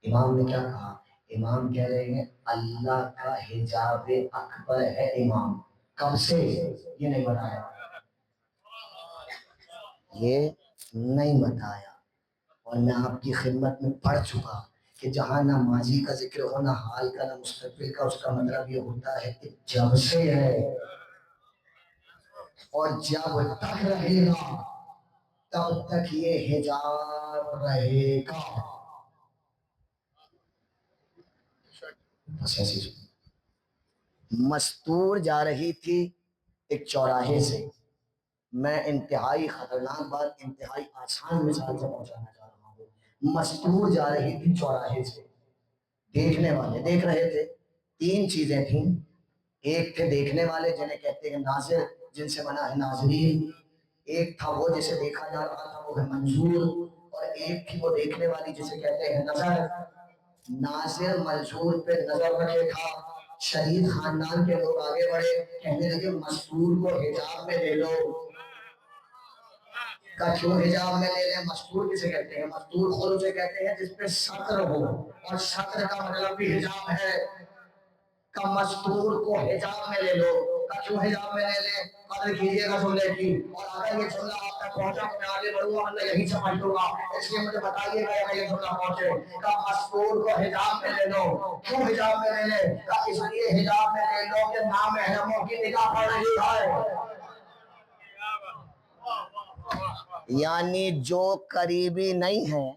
امام نے کیا کہا؟ امام کہہ رہے ہیں اللہ کا حجاب اکبر ہے امام. کب سے؟ یہ نہیں بتایا، یہ نہیں بتایا. اور میں آپ کی خدمت میں پڑھ چکا کہ جہاں نہ ماضی کا ذکر ہو نہ حال کا نہ مستقبل کا، اس کا مطلب یہ ہوتا ہے کہ جب سے ہے اور جب تک رہے گا تب تک یہ حجاب رہے گا. بس ایسی مستور جا رہی تھی ایک چوراہے سے. میں انتہائی خطرناک بات انتہائی آسان مثال سے پہنچانا چاہ رہا ہوں. مستور جا رہی تھی چوراہے سے، دیکھنے والے دیکھ رہے تھے. تین چیزیں تھیں. ایک تھے دیکھنے والے جنہیں کہتے ہیں ناظر، جن سے بنا ہے ناظرین. ایک تھا وہ جسے دیکھا جا رہا تھا، وہ ہے منظور. اور ایک تھی وہ دیکھنے والی جسے کہتے ہیں نظر. ناظر منظور پہ نظر رکھے تھا. شہید خاندان کے لوگ آگے بڑھے، کہنے لگے مستور کو حجاب میں لے لو. کا کیوں حجاب میں لے لیں؟ مستور کسے کہتے ہیں؟ مستور خود اسے کہتے ہیں جس پہ ستر ہو، اور ستر کا مطلب بھی حجاب ہے. کا مستور کو حجاب میں لے لو. کا کیوں حجاب میں لے لیں؟ قدر کیجئے گا جملے کی، اور اگر یہ جملہ آپ تک پہنچا تو میں آگے بڑھوں گا، میں یہی سمجھ لوں گا. اس لیے مجھے بتائیے گا اگر یہ جملہ پہنچے. کا مستور کو حجاب میں لے لو. کیوں حجاب میں لے لیں؟ کا اس لیے حجاب میں لے لو کہ نامحرموں کی نگاہ پڑ رہی ہے. یعنی جو قریبی نہیں ہے،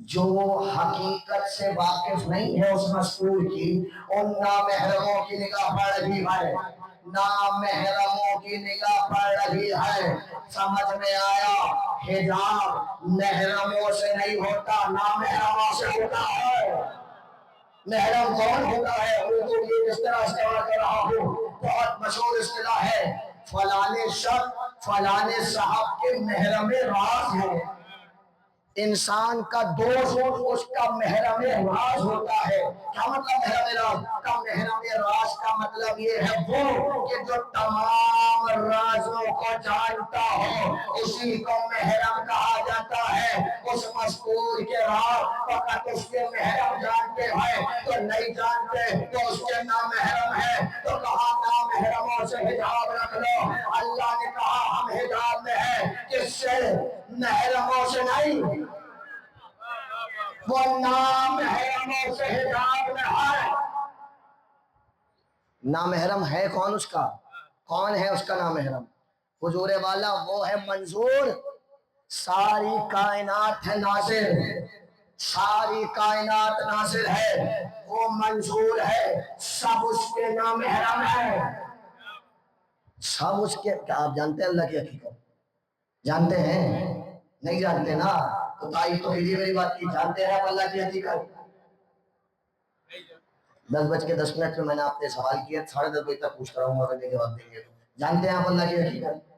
جو حقیقت سے واقف نہیں ہے اس مستور کی، ان نامحرموں کی نگاہ پڑ رہی ہے. نامحرموں کی نگاہ پڑ رہی ہے. سمجھ میں آیا؟ حجاب محرموں سے نہیں ہوتا، نامحرموں سے ہوتا ہے. محرم کون ہوتا ہے؟ اردو کی جس طرح استعمال کر رہا ہوں، بہت مشہور اصطلاح ہے. فلانے شخص فلانے صاحب کے محرم راز ہے. انسان کا دوست اس کا محرم راز ہوتا ہے. کیا مطلب محرم راز کا؟ محرم راز کا مطلب یہ ہے وہ کہ جو تمام رازوں کو جانتا ہو، اسی کو محرم کہا جاتا ہے. اس مذکور کے راز فقط اس کے محرم جانتے ہیں، تو نہیں جانتے تو اس کے نامحرم ہے. تو کہا نامحرموں سے حجاب رکھ لو. اللہ نے کہا ہم حجاب میں ہیں، کس سے؟ محرموں سے نہیں. وہ نامحرموں سے حجاب میں ہے. نامحرم ہے کون اس کا؟ کون ہے اس کا نامحرم؟ حضور والا وہ ہے منظور. ساری کائنات ہے ناظر، ساری کائنات ناظر ہے، وہ منظور ہے. سب اس کے نامحرم ہے. سب اس کے. کیا آپ جانتے ہیں اللہ کی حقیقت؟ جانتے ہیں؟ نہیں جانتے نا؟ تو تائید تو کیجیے میری بات کی. جانتے ہیں آپ اللہ کی حقیقت؟ 10:10 میں نے آپ سے سوال کیا، 10:30 تک پوچھ رہا ہوں، اگر نہیں جواب دیں گے تو. جانتے ہیں آپ اللہ کی حقیقت؟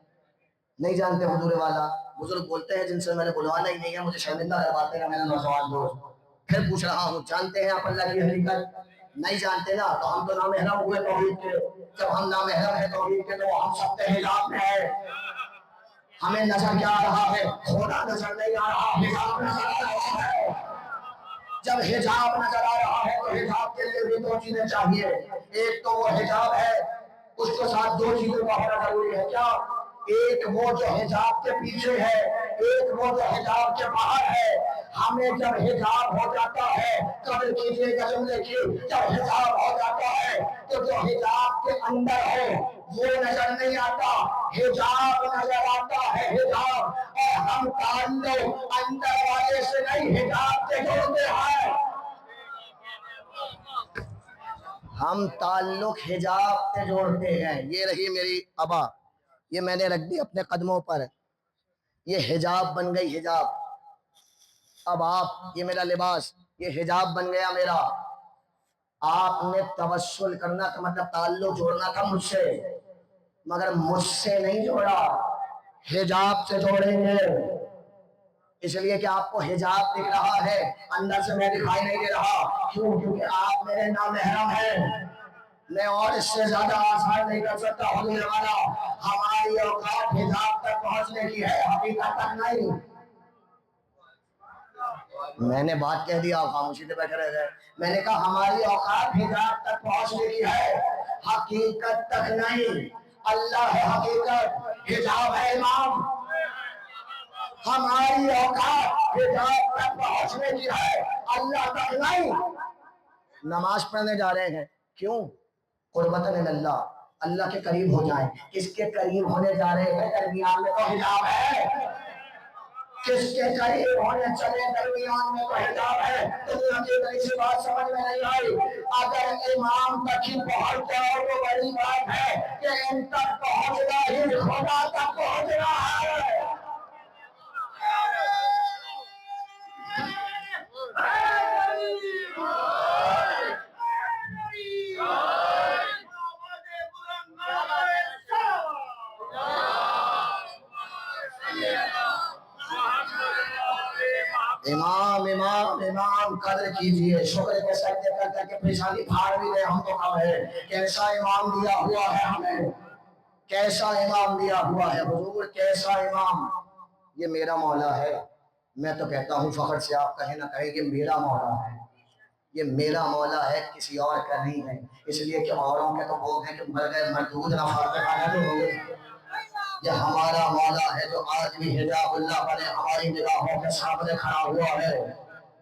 نہیں جانتے. حضور والا بزرگ بولتے ہیں جن سے میں نے بلوانا ہی نہیں ہے، مجھے شرمندہ کرواتے ہیں میرے نوجوان دوست. پھر پوچھ رہا ہوں جانتے ہیں آپ اللہ کی حقیقت؟ نہیں جانتے نا؟ تو ہم تو نامحرم ہوئے توحید کے. جب ہم نامحرم ہیں توحید کے تو ہم سب کے حجاب میں ہیں. ہمیں نظر کیا آ رہا ہے؟ خدا نظر نہیں آ رہا، حجاب نظر آ رہا ہے. جب حجاب نظر آ رہا ہے تو حجاب کے لیے بھی دو چیزیں چاہیے. ایک تو وہ حجاب ہے، اس کے ساتھ دو چیزوں کا ہونا ضروری ہے. کیا؟ ایک وہ جو حجاب کے پیچھے ہے، ایک وہ جو حجاب کے باہر ہے. ہمیں جب حجاب ہو جاتا ہے، قدر کیجیے گا جملے کی، جب حجاب ہو جاتا ہے تو جو حجاب کے اندر ہے وہ نظر نہیں آتا، حجاب نظر آتا ہے. حجاب. اور ہم تعلق اندر والے سے نہیں حجاب سے جوڑتے ہیں. ہم تعلق حجاب سے جوڑتے ہیں. یہ رہی میری ابا، یہ میں نے رکھ دی اپنے قدموں پر، یہ حجاب بن گئی. حجاب. اب آپ، یہ میرا لباس، یہ حجاب بن گیا میرا. آپ نے توسل کرنا تھا، مطلب تعلق جوڑنا تھا مجھ سے، مگر مجھ سے نہیں جوڑا، حجاب سے جوڑیں گے. اس لیے کہ آپ کو حجاب دکھ رہا ہے، اندر سے میں دکھائی نہیں دے رہا. کیوں؟ کیونکہ آپ میرے نامحرم ہیں. میں اور اس سے زیادہ آسان نہیں کر سکتا. حضور والا ہماری اوقات حجاب تک پہنچنے کی ہے، حقیقت تک نہیں. میں نے بات کہہ دیا، خاموشی سے بیٹھے رہ گئے۔ میں نے کہا ہماری اوقات حجاب تک پہنچنے کی ہے، حقیقت تک نہیں۔ اللہ ہے حقیقت، حجاب ہے امام۔ ہماری اوقات حجاب تک پہنچنے کی ہے، اللہ تک نہیں۔ نماز پڑھنے جا رہے ہیں، کیوں؟ قربتاً اللہ، اللہ کے قریب ہو جائیں۔ کس کے قریب ہونے جا رہے ہیں؟ درمیان میں تو حجاب ہے۔ کس کے قریب ہونے چلے درمیان میں تو حجاب ہے۔ دنیا کی بڑی سی بات سمجھ میں نہیں آئی؟ اگر امام تک ہی پہنچ جاؤ تو بڑی بات ہے کہ ان تک پہنچنا ہی خدا تک پہنچنا ہے۔ امام امام امام قدر کیجئے، شکر کے سجدے کر کر کے پیشانی پھاڑ بھی رہے ہم تو کم ہے۔ کیسا امام دیا ہوا ہے ہمیں، کیسا امام دیا ہوا ہے حضور، کیسا امام۔ یہ میرا مولا ہے، میں تو کہتا ہوں فخر سے، آپ کہیں نہ کہیں کہ میرا مولا ہے، یہ میرا مولا ہے، کسی اور کا نہیں ہے۔ اس لیے کہ اوروں کے تو وہ ہیں کہ مر گئے مردود نہ فاتح، یہ ہمارا مولا ہے جو آج بھی حجاب اللہ بنے ہماری نگاہوں کے سامنے کھڑا ہوا ہے۔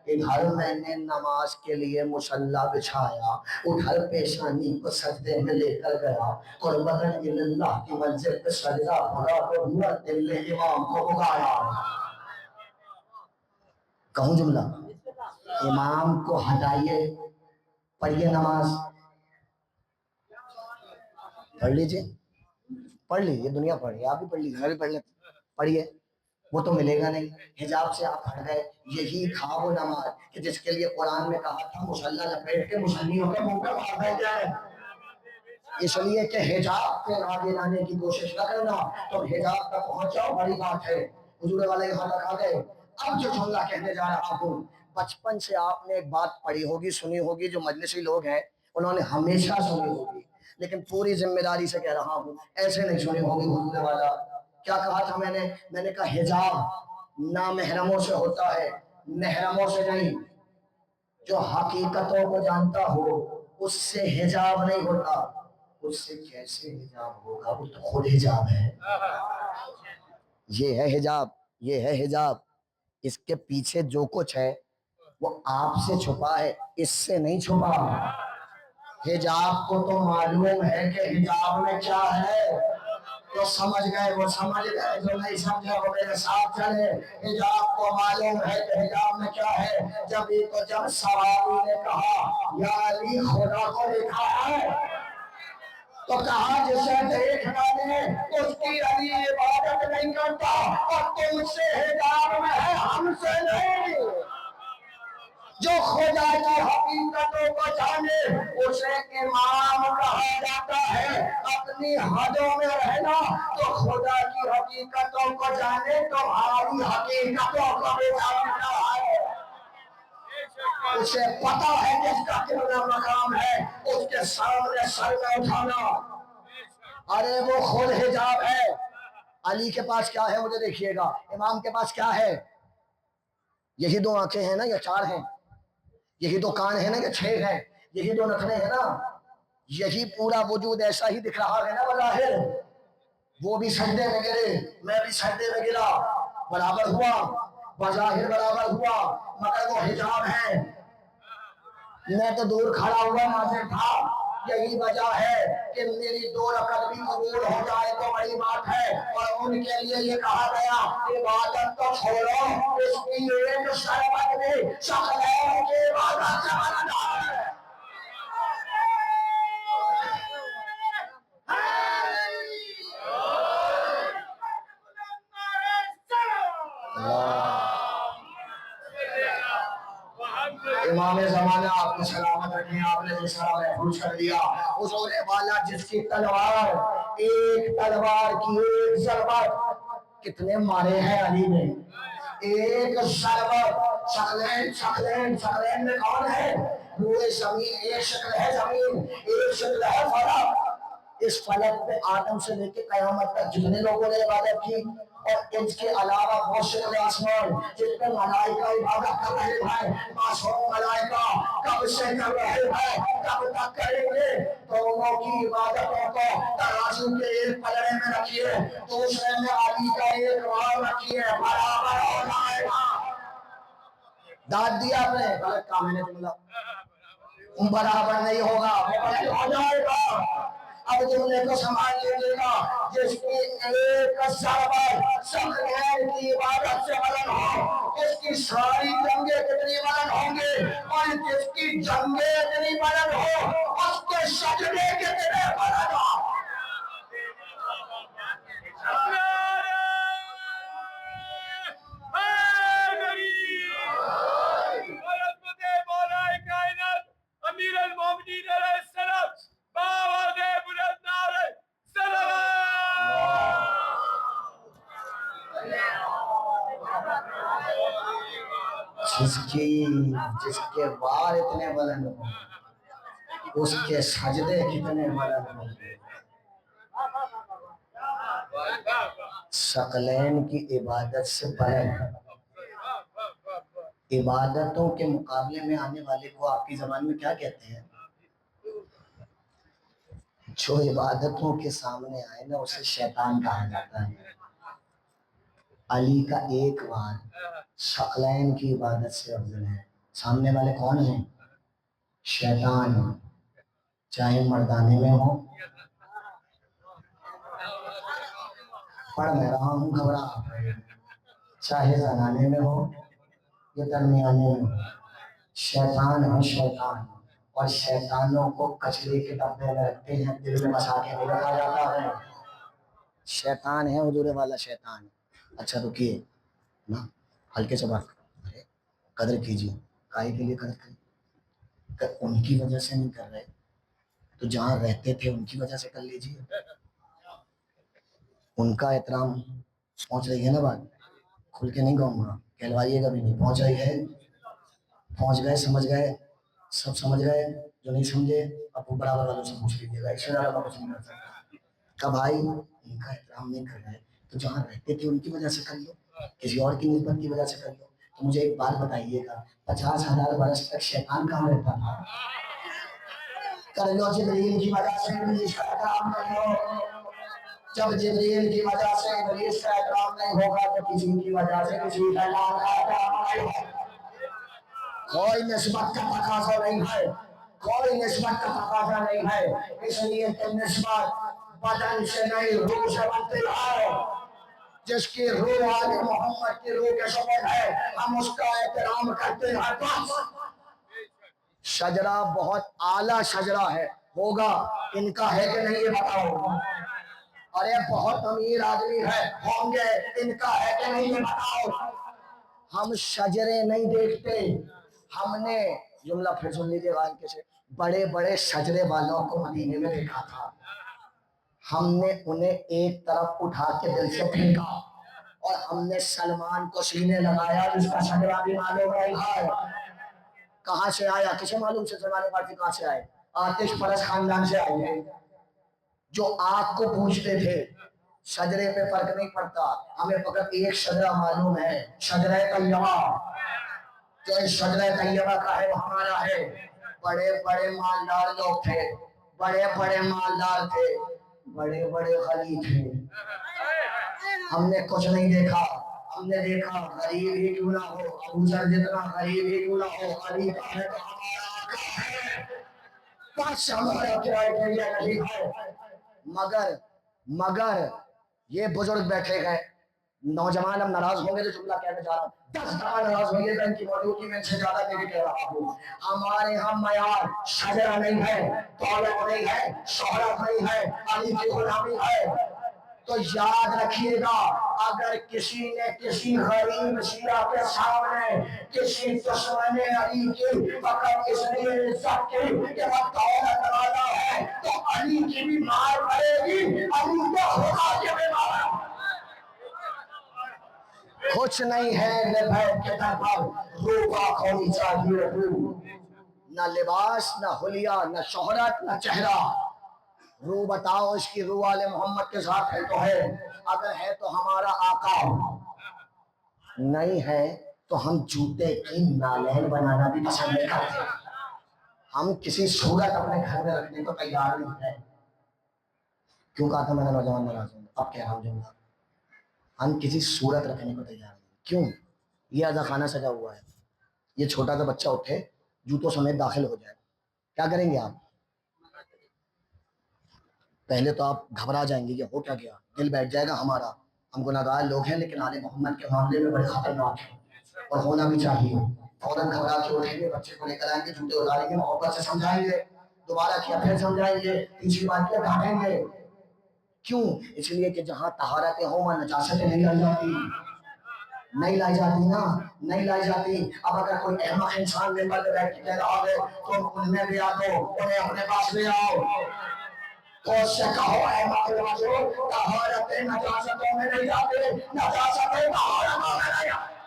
ادھر میں نے نماز کے لیے مصلی بچھایا، ادھر پیشانی کو سجدے میں لے کر گیا، قربتاً اللہ کی منزل پہ سجدہ پڑا تو ہوا دل نے امام کو بکایا۔ کہوں جملہ؟ امام کو ہٹائیے، پڑھیے نماز، پڑھ لیجئے، پڑھ لیجئے، دنیا پڑھیے، آپ بھی پڑھ لیجئے، میں بھی پڑھ لیتا ہوں، پڑھیے۔ وہ تو ملے گا نہیں، حجاب سے آپ ہٹ گئے۔ یہی تھا وہ نماز کہ جس کے لیے قرآن میں کہا تھا مصلی لپیٹ کے مصلیوں کے منہ پہ مار بیٹھ جائے۔ اس لیے کہ حجاب پہ آگے لانے کی کوشش نہ کرنا، تو حجاب تک پہنچ جاؤ بڑی بات ہے۔ حضور والے یہاں تک آ گئے۔ اب جو جملہ کہنے جا رہا ہوں، بچپن سے آپ نے ایک بات پڑھی ہوگی، سنی ہوگی، جو مجلسی لوگ ہیں انہوں نے ہمیشہ سنی ہوگی، لیکن پوری ذمہ داری سے کہہ رہا ہوں، ایسے نہیں سنی ہوگی۔ حضور والا کیا کہا تھا میں نے کہا حجاب نامحرموں سے ہوتا ہے، محرموں سے نہیں۔ جو حقیقتوں کو جانتا ہو اس سے حجاب نہیں ہوتا، اس سے کیسے حجاب ہوگا؟ وہ تو خود حجاب ہے۔ یہ ہے حجاب، یہ ہے حجاب۔ اس کے پیچھے جو کچھ ہے وہ آپ سے چھپا ہے، اس سے نہیں چھپا۔ حجاب کو تو معلوم ہے کہ حجاب میں کیا ہے، جو سمجھ گئے وہ سمجھ گئے، جو نہیں سمجھے وہ میرے ساتھ چلے۔ حجاب کو معلوم ہے کہ حجاب میں کیا ہے۔ جب صحابی نے کہا یا علی خدا کو دیکھا ہے، تو کہا جسے دیکھنا دے اس کی علی عبادت نہیں کرتا، اور تم سے حجاب میں ہے، ہم سے نہیں۔ جو خدا کی حقیقتوں کو جانے اسے امام کہا جاتا ہے۔ اپنی حدوں میں رہنا تو خدا کی حقیقتوں کو جانے، تمہاری حقیقتوں کو بھی جانتا ہے۔ اسے پتا ہے کہ اس کا کتنا مقام ہے، اس کے سامنے سر میں اٹھانا۔ ارے وہ خود حجاب ہے۔ علی کے پاس کیا ہے مجھے دیکھیے گا، امام کے پاس کیا ہے؟ یہی دو آنکھیں ہیں نا یا چار ہیں؟ یہی دو کان ہیں نا یا چھ ہیں؟ یہی دو نتنے ہیں نا؟ یہی پورا وجود ایسا ہی دکھ رہا ہے نا بظاہر؟ وہ بھی سجدے میں گرے، میں بھی سجدے میں گرا، برابر ہوا، بظاہر برابر ہوا، مگر وہ حجاب ہے۔ میں تو دور کھڑا ہوا ناظر تھا۔ یہی وجہ ہے کہ میری 2 رکعت بھی قبول ہو جائے تو بڑی بات ہے، اور ان کے لیے یہ کہا گیا عبادت تو چھوڑو، اس کی ایک شربت بھی ثقلین کی عبادت سے بننا ہے۔ امام زمانہ آپ کو سلامت رکھیں، آپ نے جس طرح محفوظ کر دیا۔ حضور والا جس کی تلوار، ایک تلوار کی ایک ضربت، کتنے مارے ہیں علی نے؟ ایک ضربت۔ ثقلین میں کون ہے؟ روئے زمین، ایک شکل ہے زمین، ایک شکل ہے فلک۔ اس فلک پہ آدم سے لے کے قیامت تک جتنے لوگوں نے عبادت کی اور اس کے علاوہ موشر آسمان جتنے ملائکہ عبادت کر رہے ہیں، معصوم ملائکہ کب سے کر رہے ہیں، کب تک کریں گے؟ دونوں کی عبادتوں کو ترازو کے ایک پلڑے میں رکھیے، دوسرے میں علی کا ایک وار رکھیے، برابر ہو جائے گا۔ داد دیا آپ نے غلط کام ہے جملہ، برابر نہیں ہوگا، مبدل ہو جائے گا۔ اب جملے کو سنبھال لیجیے گا، جس کی ایک ضربت ثقلین کی عبادت سے بلند ہو، اس کی ساری جنگیں کتنی بلند ہوں گے، اور جس کی جنگیں اتنی بلند ہو اس کے سجدے کتنے بلند ہو۔ امیر المومنین علیہ السلام باواز بلند نعرہ صلوات۔ جس کے وار اتنے بلند ہوں، اس کے سجدے کتنے بلند ہوں گے۔ ثقلین کی عبادت سے بلند عبادتوں کے مقابلے میں آنے والے کو آپ کی زبان میں کیا کہتے ہیں؟ جو عبادتوں کے سامنے آئے نا اسے شیطان کہا جاتا ہے۔ علی کا ایک وار ثقلین کی عبادت سے افضل ہے۔ سامنے والے کون ہیں؟ شیطان، چاہے مردانے میں ہو، پڑھ میں رہا ہوں گھبرا، چاہے زنانے میں ہو یا درمیانے میں ہو، شیطان ہے شیطان، اور شیطانوں کو کچرے کے ڈبے میں رکھتے ہیں، دل میں بسا کے نہیں رکھا جاتا ہے۔ شیطان ہے حضور والا شیطان۔ اچھا رکیے نا، ہلکے سے بات کریں، قدر کیجیے، کاہے کے لیے قدر کریں؟ کہ ان کی وجہ سے نہیں کر رہے تو جہاں رہتے تھے ان کی وجہ سے کر لیجیے۔ ان کا احترام پہنچ رہی ہے نا بات؟ کھل کے نہیں کہوں گا، کہلوائیے گا بھی نہیں، پہنچ رہی ہے؟ پہنچ گئے، سمجھ گئے، سب سمجھ گئے؟ جو نہیں سمجھے ابو برابر والوں سے پوچھ لیجیے گا، اس سے زیادہ کچھ نہیں کر سکتا۔ کہ بھائی ان کا احترام نہیں کر رہے تو جہاں رہتے تھے ان کی وجہ سے کر لو، کسی اور کی نسبت کی وجہ سے کر لو۔ تو مجھے ایک بات بتائیے گا، 50,000 برس تک شیطان کہاں رہتا تھا؟ کر لو جبریل کی وجہ سے ابلیس کا احترام کر لو۔ جب جبریل کی وجہ سے ابلیس کا احترام نہیں ہوگا تو کسی کی وجہ سے کسی کا احترام نہیں ہوگا۔ کوئی نسبت کا تقاضا نہیں ہے، کوئی نسبت کا تقاضا نہیں ہے، اس لیے کہ نسبت بدن سے نہیں روح سے بنتی ہے۔ جس کی روح آل محمد کی روح کے شبہ ہے ہم اس کا احترام کرتے ہیں۔ بس شجرہ بہت اعلیٰ شجرہ ہے، ہوگا، ان کا ہے کہ نہیں یہ بتاؤ؟ ارے بہت امیر آدمی ہے، ہوں گے، ان کا ہے کہ نہیں یہ بتاؤ؟ ہم شجرے نہیں دیکھتے، ہم نے جملہ پھر سن لیجیے غائب کے سے، بڑے بڑے شجرے والوں کو مدینے میں دیکھا تھا، ہم نے انہیں ایک طرف اٹھا کے دل سے پھینکا، اور ہم نے سلمان کو سینے لگایا جس کا شجرہ بھی معلوم نہیں ہے کہاں سے آیا۔ کسے معلوم سے سلمان فارسی کہاں سے آئے؟ آتش پرست خاندان سے آئے ہیں جو آگ کو پوجتے تھے۔ شجرے پہ فرق نہیں پڑتا، ہمیں فقط ایک شجرہ معلوم ہے، شجرہ طیبہ۔ جو اس شجرہ طیبہ کا ہے وہ ہمارا ہے۔ بڑے بڑے مالدار لوگ تھے، بڑے بڑے مالدار تھے، بڑے بڑے غنی تھے، ہم نے کچھ نہیں دیکھا، ہم نے دیکھا غریب ہی کیوں نہ ہو، ابو ذر جتنا غریب ہی کیوں نہ ہو، علی کا ہے تو ہمارا آقا ہے، بس ہمارا کرائٹیریا نہیں ہے۔ مگر یہ بزرگ بیٹھے گئے، نوجوان اب ناراض ہوں گے تو جملہ کہنے جا رہا ہوں، 10 دفعہ ناراض ہوئے گا ان کی موجودگی میں، ان سے زیادہ نہیں کہہ رہا ہوں۔ ہمارے ہاں معیار شجرہ نہیں ہے، دولت نہیں ہے، شہرت نہیں ہے، علی کی غلامی ہے۔ تو یاد رکھیے گا، اگر کسی نے کسی غریب شیعہ کے سامنے کسی دشمن علی کی فقط اس لیے عزت کی کہ وہ دولت والا ہے تو علی کی بھی مار پڑے گی، علی کا خدا کے بھی مار۔ کچھ نہیں ہے نبھے کے در پر، روح پاک ہونی چاہیے روح، نہ لباس، نہ حلیہ، نہ شہرت، نہ چہرہ۔ روح بتاؤ اس کی روح والے محمد کے ساتھ ہے تو ہے، اگر ہے تو ہمارا آقا، نہیں ہے تو ہم جوتے کی نالین بنانا بھی پسند نہیں کرتے، ہم کسی صورت اپنے گھر میں رکھنے کو تیار نہیں ہے۔ کیوں کہا تھا میں نے نوجوان ناراض ہوں؟ اب کہہ رہا ہوں جملہ، ہم کسی صورت رکھنے کو تیار نہیں۔ کیوں؟ یہ اعضا خانہ سجا ہوا ہے، یہ چھوٹا سا بچہ اٹھے جوتوں سمیت داخل ہو جائے، کیا کریں گے آپ؟ پہلے تو آپ گھبرا جائیں گے کہ ہو کیا گیا، دل بیٹھ جائے گا ہمارا، ہم گناہگار لوگ ہیں لیکن آل محمد کے معاملے میں بڑے خطرناک ہیں اور ہونا بھی چاہیے۔ فوراً گھبرا کے اٹھیں گے، بچے کو لے کر آئیں گے، جوتے اتاریں گے، محبت سے سمجھائیں گے، دوبارہ کیا پھر سمجھائیں گے، تیسری بار کیا ڈانٹیں گے۔ کیوں؟ اس لیے کہ جہاں طہارتیں ہوں وہاں نجاستیں نہیں لائی جاتی، نہیں لائی جاتی نا، نہیں لائی جاتی۔ اب اگر کوئی احمق انسان ممبر پہ بیٹھ کے کہہ رہا ہے تو ان میں بھی آ دو، انہیں اپنے پاس لے آؤ، تو اس سے کہو احمق لوگوں، طہارتیں نجاستوں میں نہیں جاتے، نجاستیں طہارتوں میں نہیں جاتی۔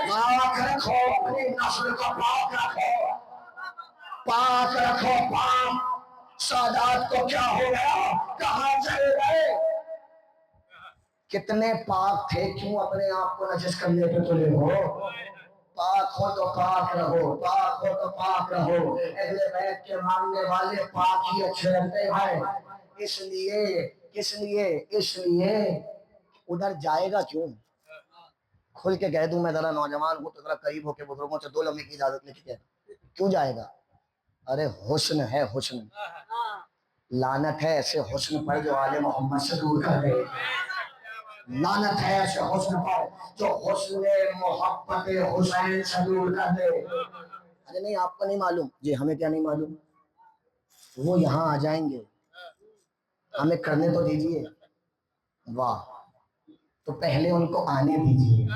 پاک رکھو اپنی نسل کو، پاک رکھو، پاک رکھو، پاک۔ سادات کو کیا ہو گیا، کہاں چلے گئے؟ کتنے پاک تھے، کیوں اپنے آپ کو نجس کرنے پہ تلے ہو؟ پاک ہو تو پاک رہو، پاک ہو تو پاک رہو۔ اہل بیت کے ماننے والے پاک ہی اچھے لگتے ہیں، اس لیے ادھر جائے گا کیوں؟ کھل کے کہہ دوں، میں ذرا نوجوان ہوں تو ذرا قریب ہو کے بزرگوں سے 2 لمحے کی اجازت لے کے کہہ دوں، کیوں جائے گا؟ ارے حسن ہے، حسن، لعنت ہے ایسے حسن پر جو آل محمد سے دور کر دے، لعنت ہے ایسے حسن پر جو حسن محبت حسین سے دور کر دے۔ ارے نہیں، آپ کو نہیں معلوم؟ جی ہمیں کیا نہیں معلوم؟ وہ یہاں آ جائیں گے، ہمیں کرنے تو دیجئے، واہ، تو پہلے ان کو آنے دیجئے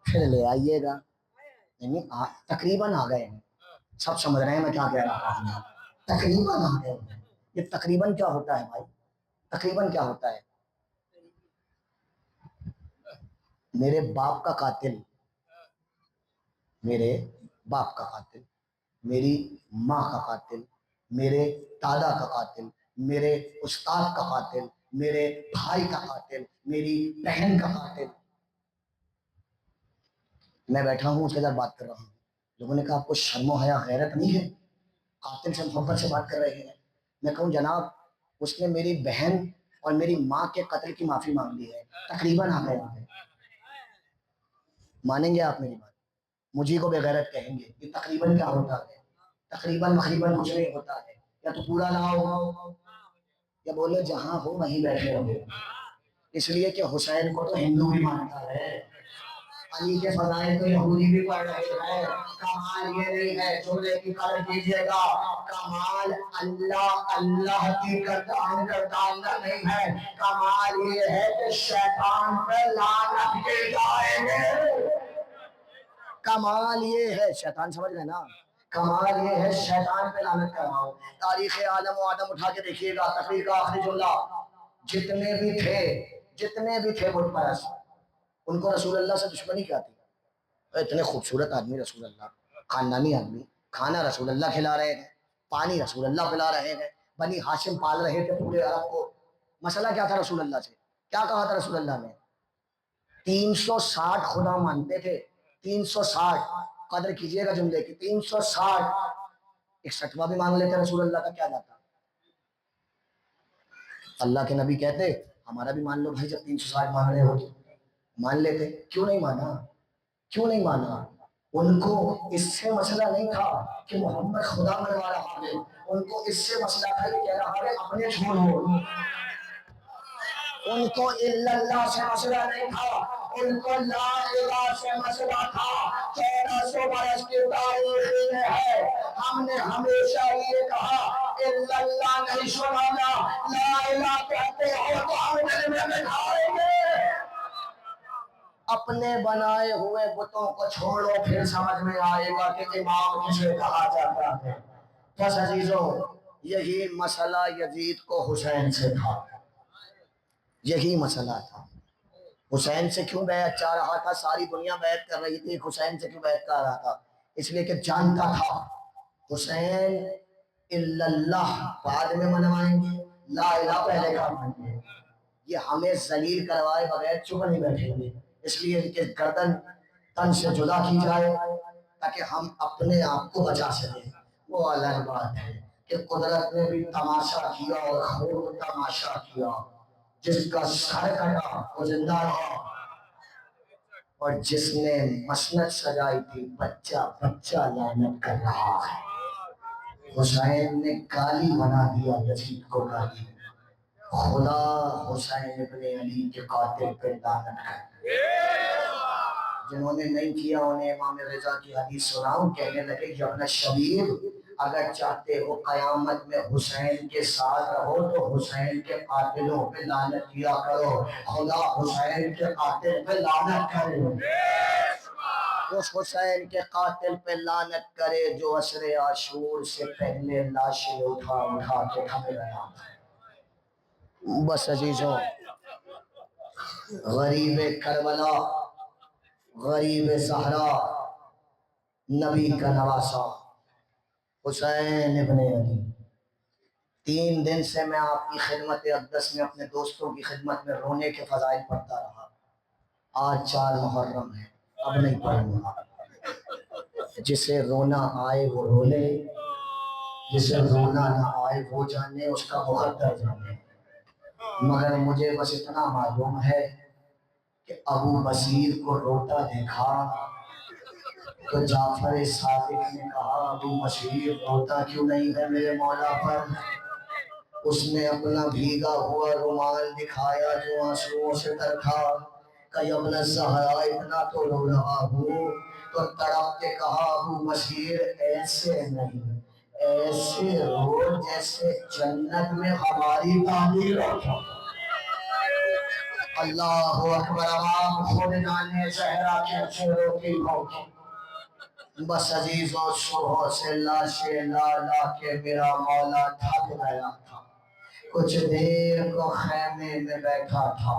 پھر لے آئیے گا۔ یعنی تقریباً آ گئے ہیں، سب سمجھ رہے ہیں میں کیا کہہ رہا ہوں، تقریباً آ گئے ہیں۔ یہ تقریباً کیا ہوتا ہے بھائی؟ تقریباً کیا ہوتا ہے؟ میرے باپ کا قاتل، میرے باپ کا قاتل، میری ماں کا قاتل، میرے دادا کا قاتل، میرے استاد کا قاتل، میرے بھائی کا قاتل، میری بہن کا قاتل، میں بیٹھا ہوں اس کے ساتھ بات کر رہا ہوں، لوگوں نے کہا آپ کو شرم و حیا غیرت نہیں ہے، قاتل سے محبت سے بات کر رہے ہیں؟ میں کہوں جناب اس نے میری بہن اور میری ماں کے قتل کی معافی مانگ لی ہے، تقریباً آ گئے ہیں۔ مانیں گے آپ میری بات؟ مجھے کو بے غیرت کہیں گے، یہ تقریباً کیا ہوتا ہے؟ تقریباً مقریباً کچھ نہیں ہوتا ہے، یا تو پورا لاؤ یا بولے جہاں ہو وہیں بیٹھے رہو، اس لیے کہ حسین کو تو ہندو بھی مانتا ہے، علی کے فضائل تو یہودی بھی پڑھ رہے ہیں۔ کمال یہ نہیں ہے، جملے کی قدر کیجیے گا، کمال اللہ کی کرتا نہیں ہے، کمال یہ ہے کہ شیطان پہ لعنت کے جائیں گے۔ کمال یہ ہے، شیطان سمجھ گئے نا، کمال یہ ہے شیطان پہ لعنت کرواؤ۔ تاریخ عالم و آدم اٹھا کے دیکھیے گا، تقریر کا آخری جملہ، جتنے بھی تھے بت پرست، ان کو رسول اللہ سے دشمنی کیا تھی؟ اتنے خوبصورت آدمی رسول اللہ، خاندانی آدمی، کھانا رسول اللہ کھلا رہے ہیں، پانی رسول اللہ پلا رہے ہیں، بنی ہاشم پال رہے تھے پورے عرب کو، مسئلہ کیا تھا رسول اللہ سے؟ کیا کہا تھا رسول اللہ نے؟ 360 خدا مانتے تھے، 360، قدر کیجئے گا جملے کی، 360، 61واں بھی مان لیتے رسول اللہ کا، کیا جاتا؟ اللہ کے نبی کہتے ہمارا بھی مان لو بھائی، جب 360 مان رہے ہو تو مان لیتے، کیوں نہیں مانا؟ کیوں نہیں مانا؟ ان کو اس سے مسئلہ نہیں تھا کہ محمد خدا منوا رہا ہے، ان کو اس سے مسئلہ تھا کہ کہہ رہا ہے اپنے چھوڑو، ان کو اللہ سے مسئلہ نہیں تھا، ان کو لا الہ سے مسئلہ تھا۔ 1400 برس کی تاریخ میں ہے، ہم نے ہمیشہ یہ کہا اللہ نہیں سنانا، لا الہ کہتے ہو تو ہم دل میں بٹھائیں گے۔ اپنے بنائے ہوئے بتوں کو چھوڑو، پھر سمجھ میں آئے گا کہ امام کسے کہا جاتا ہے۔ بس عزیزوں، یہی مسئلہ یزید کو حسین سے تھا، یہی مسئلہ تھا۔ حسین سے کیوں بیعت چاہ رہا تھا؟ ساری دنیا بیعت کر رہی تھی، حسین سے کیوں بیعت کر رہا تھا؟ اس لیے کہ جانتا تھا حسین اللہ بعد میں منوائیں گے، لا الہ پہلے کروائیں گے، یہ ہمیں ذلیل کروائے بغیر چپ نہیں بیٹھیں گے، اس لیے ان کے گردن تن سے جدا کی جائے تاکہ ہم اپنے آپ کو بچا سکیں۔ وہ الگ بات ہے کہ قدرت نے بھی تماشا کیا اور خوب تماشا کیا، جس کا سر کٹا وہ زندہ رہا، اور جس نے مسند سجائی تھی بچہ بچہ لعنت کر رہا ہے۔ حسین نے گالی بنا دیا یزید کو گالی، خدا حسین ابن علی کے قاتل پہ لعنت کر۔ جنہوں نے نہیں کیا انہیں امام رضا کی حدیث سناؤں، کہنے لگے کہ ابن شبیر اگر چاہتے ہو قیامت میں حسین کے ساتھ رہو تو حسین کے قاتلوں پہ لعنت کیا کرو، خدا حسین کے قاتل پہ لعنت کرے، اس حسین کے قاتل پہ لعنت کرے جو عصر عاشور سے پہلے لاشیں اٹھا اٹھا کے کھا گیا۔ بس عزیزوں، غریب کربلا، غریب زہرا، نبی کا نواسا حسین ابن علی، 3 دن سے میں آپ کی خدمت اقدس میں اپنے دوستوں کی خدمت میں رونے کے فضائل پڑھتا رہا۔ آج 4 محرم ہے، اب نہیں پڑھوں گا۔ جسے رونا آئے وہ رو لے، جسے رونا نہ آئے وہ جانے، اس کا مقدر جانے، مگر مجھے بس اتنا معلوم ہے کہ ابو بصیر کو روتا دیکھا تو جعفر صادق نے کہا ابو بصیر روتا کیوں نہیں ہے میرے مولا پر؟ اس نے اپنا بھیگا ہوا رومال دکھایا جو آنسوؤں سے تر تھا، کہ ابن زہرا اتنا تو رو رہا ہوں، تو تڑپ کے کہا ابو بصیر ایسے نہیں، ایسے رو جیسے جنت میں ہماری تعمیر ہوتا۔ اللہ اکبر، عوام خود جانے زہرا کیسے روتی ہوگی۔ بس عزیزوں، صبح سے لاشیں لا لا کے میرا مولا تھک گیا تھا، کچھ دیر کو خیمے میں بیٹھا تھا،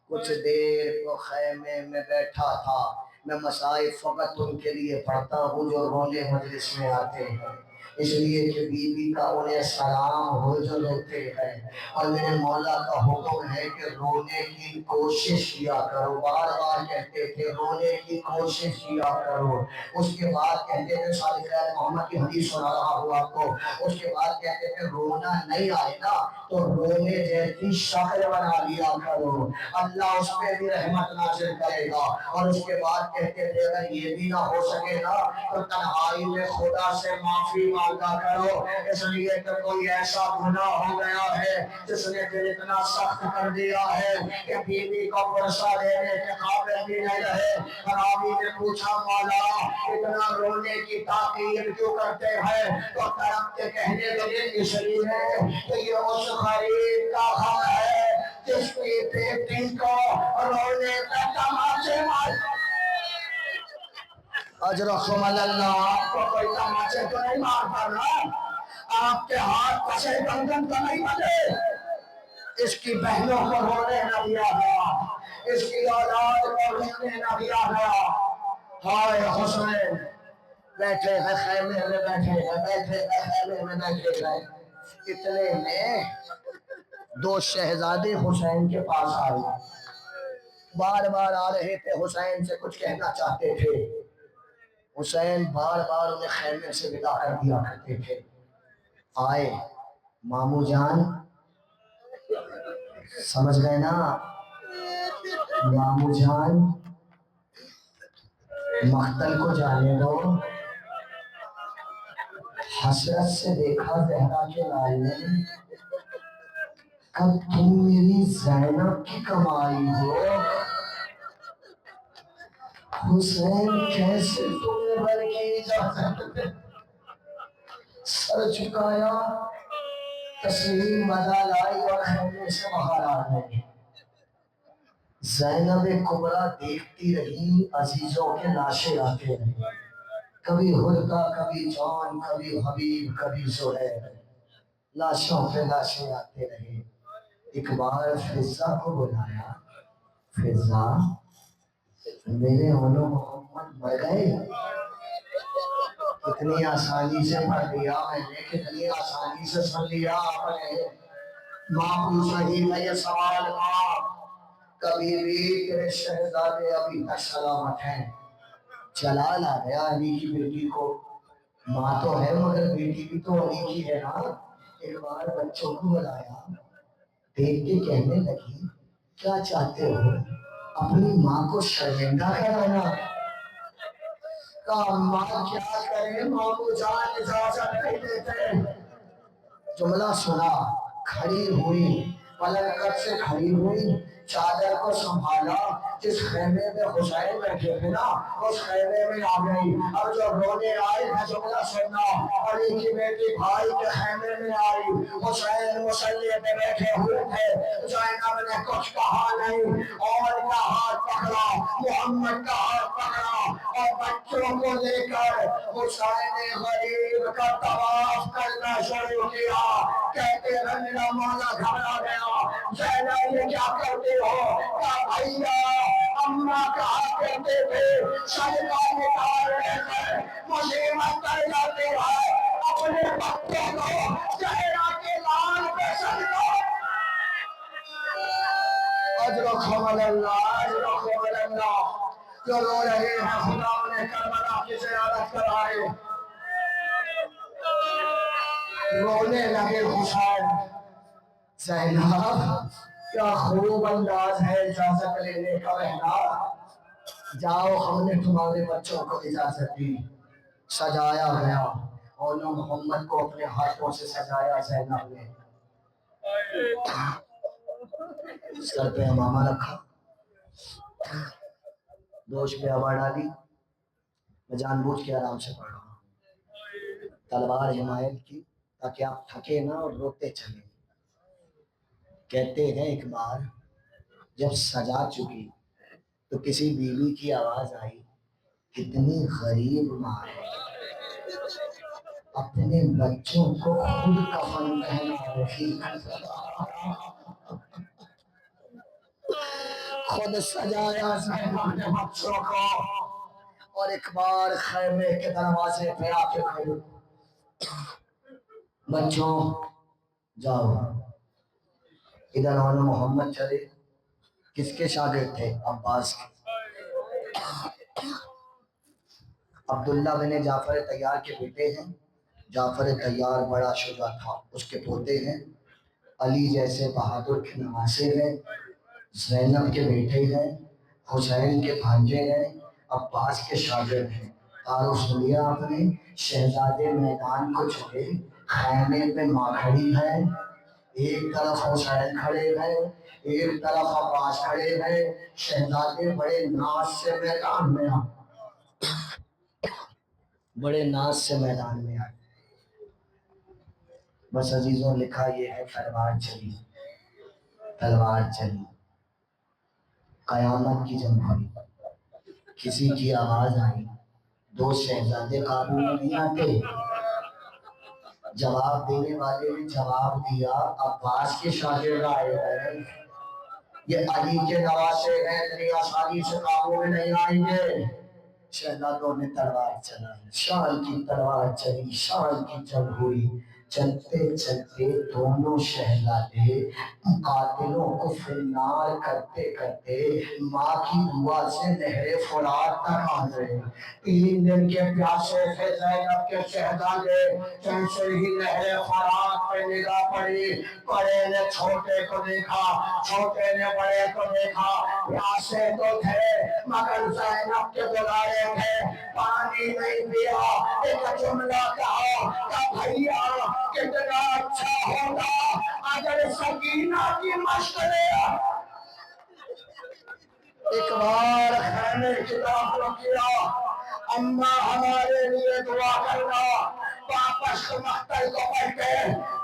کچھ دیر کو خیمے میں بیٹھا تھا۔ میں مصائب فقط ان کے لیے پڑھتا ہوں جو رونے مجلس میں آتے ہیں، اس لیے کہ بی بی کا انہیں سلام ہو جو روتے ہیں، اور میرے مولا کا حکم ہے کہ رونے کی کوشش کیا کرو، بار بار کہتے تھے رونے کی کوشش کیا کرو۔ اس کے بعد کہتے تھے صادق محمد کی حدیث سنا رہا ہوں آپ کو، اس کے بعد کہتے تھے رونا نہیں آئے نا تو رونے جیسی شکل بنا لیا کرو، اللہ اس پہ بھی رحمت نازل کرے گا۔ اور اس کے بعد کہتے تھے اگر یہ بھی نہ ہو سکے نا تو تنہائی میں خدا سے معافی مانگا کرو، اس لیے کہ کوئی ایسا گناہ ہو گیا ہے جس نے دل اتنا سخت کر دیا ہے کہ بیوی کو پرسہ دینے کے قابل بھی نہیں رہے۔ راوی نے پوچھا مولا اتنا رونے کی تاکید کیوں کرتے ہیں؟ تو تڑپتے کہنے لگے اس لیے کہ یہ اس غریب کا غم ہے جس کی بیٹی کو رونے کا تماشے مار۔ اجرکم اللہ، آپ کو کوئی تماشے تو نہیں مارتا نا؟ آپ کے ہاتھ پسے گندن تو نہیں بنے؟ اس کی بہنوں کو رونے نہ دیا گیا، اس کی اولاد کو رونے نہ دیا گیا۔ ہائے حسین، بیٹھے ہیں خیمے میں، بیٹھے ہیں، بیٹھے ہیں خیمے میں، بیٹھے ہیں۔ اتنے میں 2 شہزادے حسین کے پاس آئے، بار بار آ رہے تھے، حسین سے کچھ کہنا چاہتے تھے، حسین بار بار انہیں خیمے سے ودا کر دیا کرتے تھے۔ آئے مامو جان، سمجھ گئے نا؟ مامو جان مقتل کو جانے دو، حسرت سے دیکھا زہرا کے لال نے، کب تم میری زینب کی کمائی ہو؟ حسین کیسے تمہیں بل کی اجازت؟ سر چکایا، تسلیم بدا لائی اور خیمے سے باہر آ گئے۔ زینب کبریٰ دیکھتی رہی عزیزوں کے لاشیں آتے رہے، کبھی ہردا، کبھی جان، کبھی حبیب، کبھی زہیر، لاشوں پہ لاشیں آتے رہے۔ ایک بار فضہ کو بلایا، فضہ میرے اولو محمد مر گئے؟ کتنی آسانی سے پڑھ لیا میں نے، کتنی آسانی سے سن لیا آپ نے۔ ماں پوچھ رہی ہے یہ سوال کا، کبھی بھی تیرے شہزادے ابھی تک سلامت ہیں؟ چلا لا گیا علی کی بیٹی کو، ماں تو ہے مگر بیٹی بھی تو علی کی ہے نا۔ ایک بار بچوں کو بلایا، دیکھ کے کہنے لگی کیا چاہتے ہو؟ اپنی ماں کو شرمندہ کرانا؟ کہا ماں کیا کرے، ماں کو جان اجازت نہیں دیتے۔ جملہ سنا، کھڑی ہوئی، پلک کر سے کھڑی ہوئی، چادر کو سنبھالا، جس خیمے میں حسین بیٹھے تھے نا اس خیمے میں آ گئی۔ اب جو رونے آئے ہیں جملہ سننا، علی کی بیٹی بھائی کے خیمے میں آئی، حسین مصلی پہ بیٹھے ہوئے تھے، زینب نے کچھ کہا نہیں، اور کا ہاتھ پکڑا، محمد کا ہاتھ پکڑا اور بچوں کو لے کر حسین غریب کا طواف کرنا شروع کیا۔ کہتے ہیں میرا مولا گھبرا گیا، زینب یہ کیا کرتے ہو؟ کہا بھیا اماں کہا کرتے تھے صدقہ نکال رہے تھے، مصیبت کر جاتے ہیں، اپنے بچوں کو زہرا کے لال پہ صدقہ۔ اجرکم اللہ، اجرکم اللہ۔ جو رو رہے ہیں خدا انہیں کربلا کی زیارت کرائے۔ رونے لگے حسین۔ زینب کیا خوب انداز ہے اجازت لینے کا بہنا، جاؤ ہم نے تمہارے بچوں کو اجازت دی۔ سجایا گیا، اور محمد کو اپنے ہاتھوں سے سجایا زینب نے، سر پہ امامہ رکھا، دوش پہ ہوا ڈالی۔ میں جان بوجھ کے آرام سے پڑھ رہا ہوں، تلوار حمایت کی تاکہ آپ تھکے نہ اور روتے چلیں۔ کہتے ہیں ایک بار جب سجا چکی تو کسی بیوی کی آواز آئی، کتنی غریب ماں ہے، اپنے بچوں کو خود کفن پہنا رہی، خود سجایا زینب نے بچوں کو، اور ایک بار خیمے کے دروازے پہ آ کے کھڑی، بچوں جاؤ۔ ادھر آنو محمد چلے، کس کے شاگرد تھے؟ عباس کے۔ عبداللہ بن جعفر طیار کے بیٹے ہیں، جعفر طیار بڑا شجاع تھا، اس کے پوتے ہیں، علی جیسے بہادر کے نواسے ہیں، زینب کے بیٹے ہیں، حسین کے بھانجے ہیں، عباس کے شاگرد ہیں۔ تعارف لیا آپ نے، شہزادے میدان کو چلے، خیمے پہ ماں کھڑی ہے، ایک طرف حسین کھڑے ہیں، ایک طرف عباس کھڑے ہیں، شہزادے بڑے ناز سے میدان میں آئے، بڑے ناز سے میدان میں آئے۔ بس عزیزوں لکھا یہ ہے تلوار چلی، تلوار چلی، قیامت کی جنگ ہوئی، کسی کی آواز آئی، دو شہزادے قابو میں نہیں آتے، جواب دینے والے نے جواب دیا، عباس کے شاگرد آئے ہیں، یہ علی کے نواسے ہیں، اتنی آسانی سے قابو میں نہیں آئیں گے۔ شہزادوں نے تلوار چلائی، شان کی تلوار چلی، شان کی جنگ ہوئی۔ چلتے چلتے دونوں شہزادے قاتلوں کو فنار کرتے کرتے ماں کی دعا سے نہر فرات تک آ گئے۔ 3 دن کے پیاسے تھے زینب کے شہزادے، جیسے ہی نہر فرات پہ نگاہ پڑی، بڑے نے چھوٹے کو دیکھا، چھوٹے نے بڑے کو دیکھا، پیاسے تو تھے مگر زینب کے بلائے تھے، پانی نہیں پیا۔ ایک جملہ کہا کہ بھیا کتنا اچھا ہوگا اگر سکینہ کی مشکلیں ایک بار خیمے کی طرف کیا، اماں ہمارے لیے دعا کرنا۔ واپس مقتل کو پڑھ کے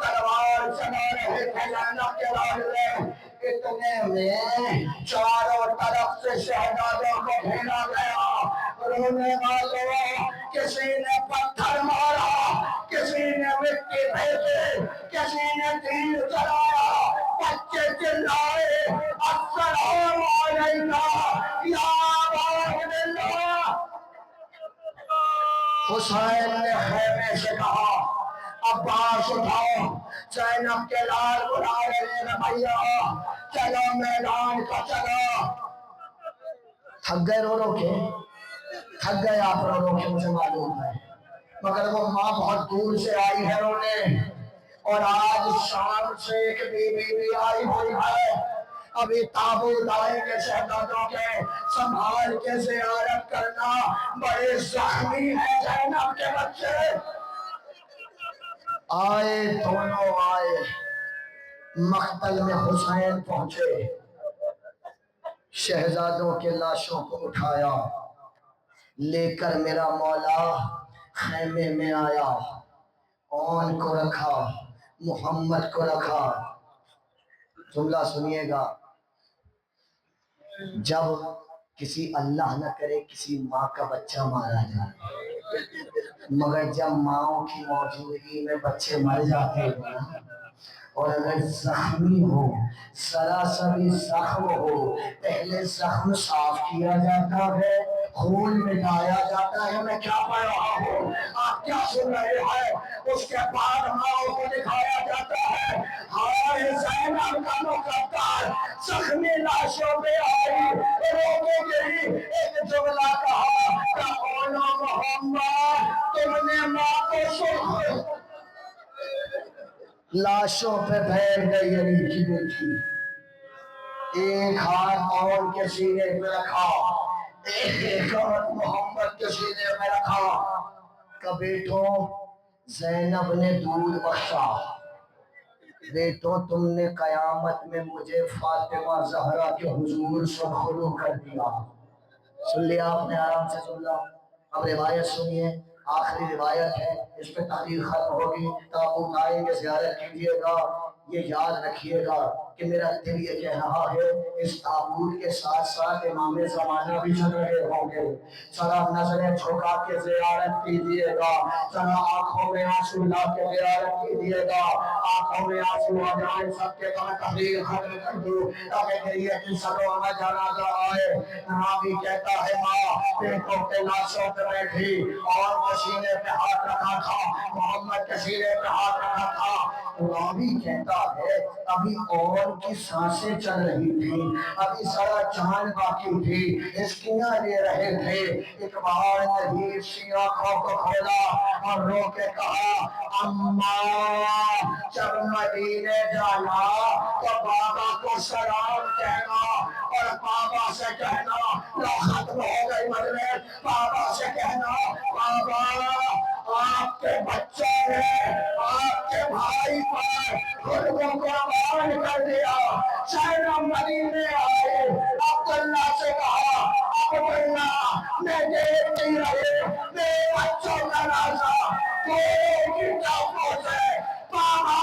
تلوار چلا رہے تھے زینب کے لالے، اتنے میں چاروں طرف سے شہزادوں کو گھیرا گیا، رونے والوں کسی نے پتھر مارا، کسی نے مٹی پھینکی، کسی نے تیر چلایا، بچے چلائے السلام علیکم یا عباد اللہ۔ حسین نے خیمے سے کہا عباس اٹھاؤ، زینب کے لال بلا رہے ہیں بھیا، چلو میدان کو چلو۔ تھک گئے رو رو کے، تھک گئے آپ رو رو کے، مجھے معلوم ہے، مگر وہ ماں بہت دور سے آئی ہے رونے، اور آج شام سے ایک بیوی بھی آئی ہوئی ہے۔ ابھی تابوت آئیں گے شہزادوں کے، سنبھال کے زیارت کرنا، بڑے زخمی ہیں زینب کے بچے۔ آئے دونوں آئے، مقتل میں حسین پہنچے، شہزادوں کے لاشوں کو اٹھایا، لے کر میرا مولا خیمے میں آیا، اون کو رکھا، محمد کو رکھا۔ جملہ سنیے گا، جب کسی اللہ نہ کرے کسی ماں کا بچہ مارا جائے، مگر جب ماؤں کی موجودگی میں بچے مر جاتے ہیں نا، اور اگر زخمی ہو، سراسری زخم ہو، پہلے زخم صاف کیا جاتا ہے، خون مٹایا جاتا ہے۔ میں کیا پڑھ رہا ہوں، آپ کیا سن رہے ہیں؟ اس کے بعد ماؤں کو دکھایا جاتا ہے، ہائے زینب کا مقدر زخمی لاشوں پہ آئی، رونے گئی، ایک جملہ کہا کہ اولو محمد تم نے ماں کو سرخ لاشوں پہ پھیر گئی علی کی بیٹی، ایک ہاتھ اور کے سینے پہ رکھا، ایک ہاتھ محمد کے سینے پہ رکھا کہ بیٹوں زینب نے دودھ بخشا، بیٹوں تم نے قیامت میں مجھے فاطمہ زہرا کے حضور سرخرو کر دیا۔ سن لیا آپ نے آرام سے سن لیا۔ اب روایت سنیے، آخری روایت ہے، اس پہ تحریر ختم ہوگی، تابوت آئیں گے زیارت کیجیے گا۔ یہ یاد رکھیے گا کہ میرا دل یہ کہہ رہا ہے اس تابوت کے ساتھ ساتھ امام زمانہ بھی چل رہے ہوں گے، ذرا نظریں جھکا کے زیارت کیجیے گا، ذرا آنکھوں میں آنسو لا کے زیارت کیجیے گا، آنکھوں میں آنسو آ جائیں سب کے بعد تحریر ختم کر دوں تاکہ کہیے کہ سلو میں جنازہ آئے۔ راوی کہتا ہے ماں بیٹوں کے لاشوں پہ بیٹھی اور سینے پہ ہاتھ رکھا تھا، محمد کے سینے پہ ہاتھ رکھا تھا۔ راوی کہتا ہے ابھی اور کی سانسیں چل رہی تھی، ابھی سارا جان باقی تھی، ہچکیاں لے رہے تھے۔ اقبال نے ہیچ سی آنکھوں کو کھولا اور رو کے کہا اماں جب مدینے جانا تو بابا کو سلام کہنا، اور بابا سے کہنا لو ختم ہو گئی مجلس، بابا سے کہنا بابا آپ کے بچوں نے آپ کے بھائی پر خود کو قربان کر دیا، زینب مدینے آئے۔ عبداللہ سے کہا عبداللہ میں دیکھتی رہی میرے بچوں کا نازا دونوں کی ٹاپوں سے بابا